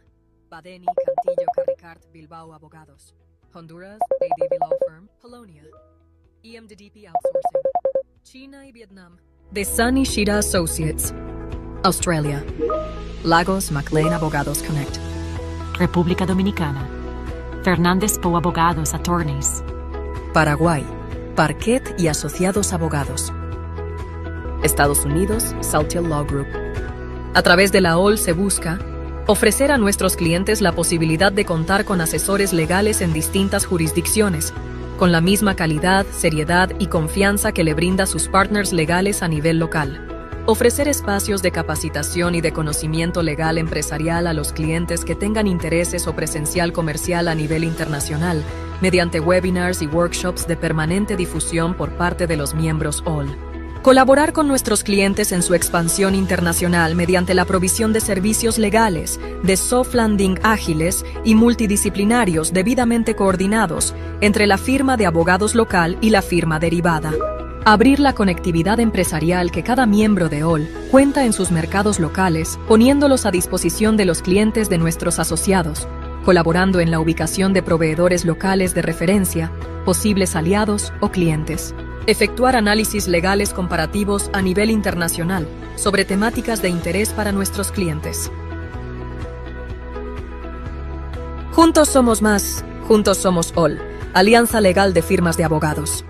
Badeni, Cantillo, Carricart, Bilbao Abogados; Honduras, ADB Law Firm; Polonia, EMDDP Outsourcing; China y Vietnam, The Sunny Shida Associates; Australia, Lagos McLean Abogados Connect; República Dominicana, Fernández Poe Abogados Attorneys; Paraguay, Parquet y Asociados Abogados; Estados Unidos, Saltiel Law Group. A través de la OL se busca ofrecer a nuestros clientes la posibilidad de contar con asesores legales en distintas jurisdicciones, con la misma calidad, seriedad y confianza que le brinda sus partners legales a nivel local. Ofrecer espacios de capacitación y de conocimiento legal empresarial a los clientes que tengan intereses o presencial comercial a nivel internacional, mediante webinars y workshops de permanente difusión por parte de los miembros OL. Colaborar con nuestros clientes en su expansión internacional mediante la provisión de servicios legales, de soft landing ágiles y multidisciplinarios debidamente coordinados entre la firma de abogados local y la firma derivada. Abrir la conectividad empresarial que cada miembro de OL cuenta en sus mercados locales, poniéndolos a disposición de los clientes de nuestros asociados, colaborando en la ubicación de proveedores locales de referencia, posibles aliados o clientes. Efectuar análisis legales comparativos a nivel internacional sobre temáticas de interés para nuestros clientes. Juntos somos más, juntos somos OL, Alianza Legal de Firmas de Abogados.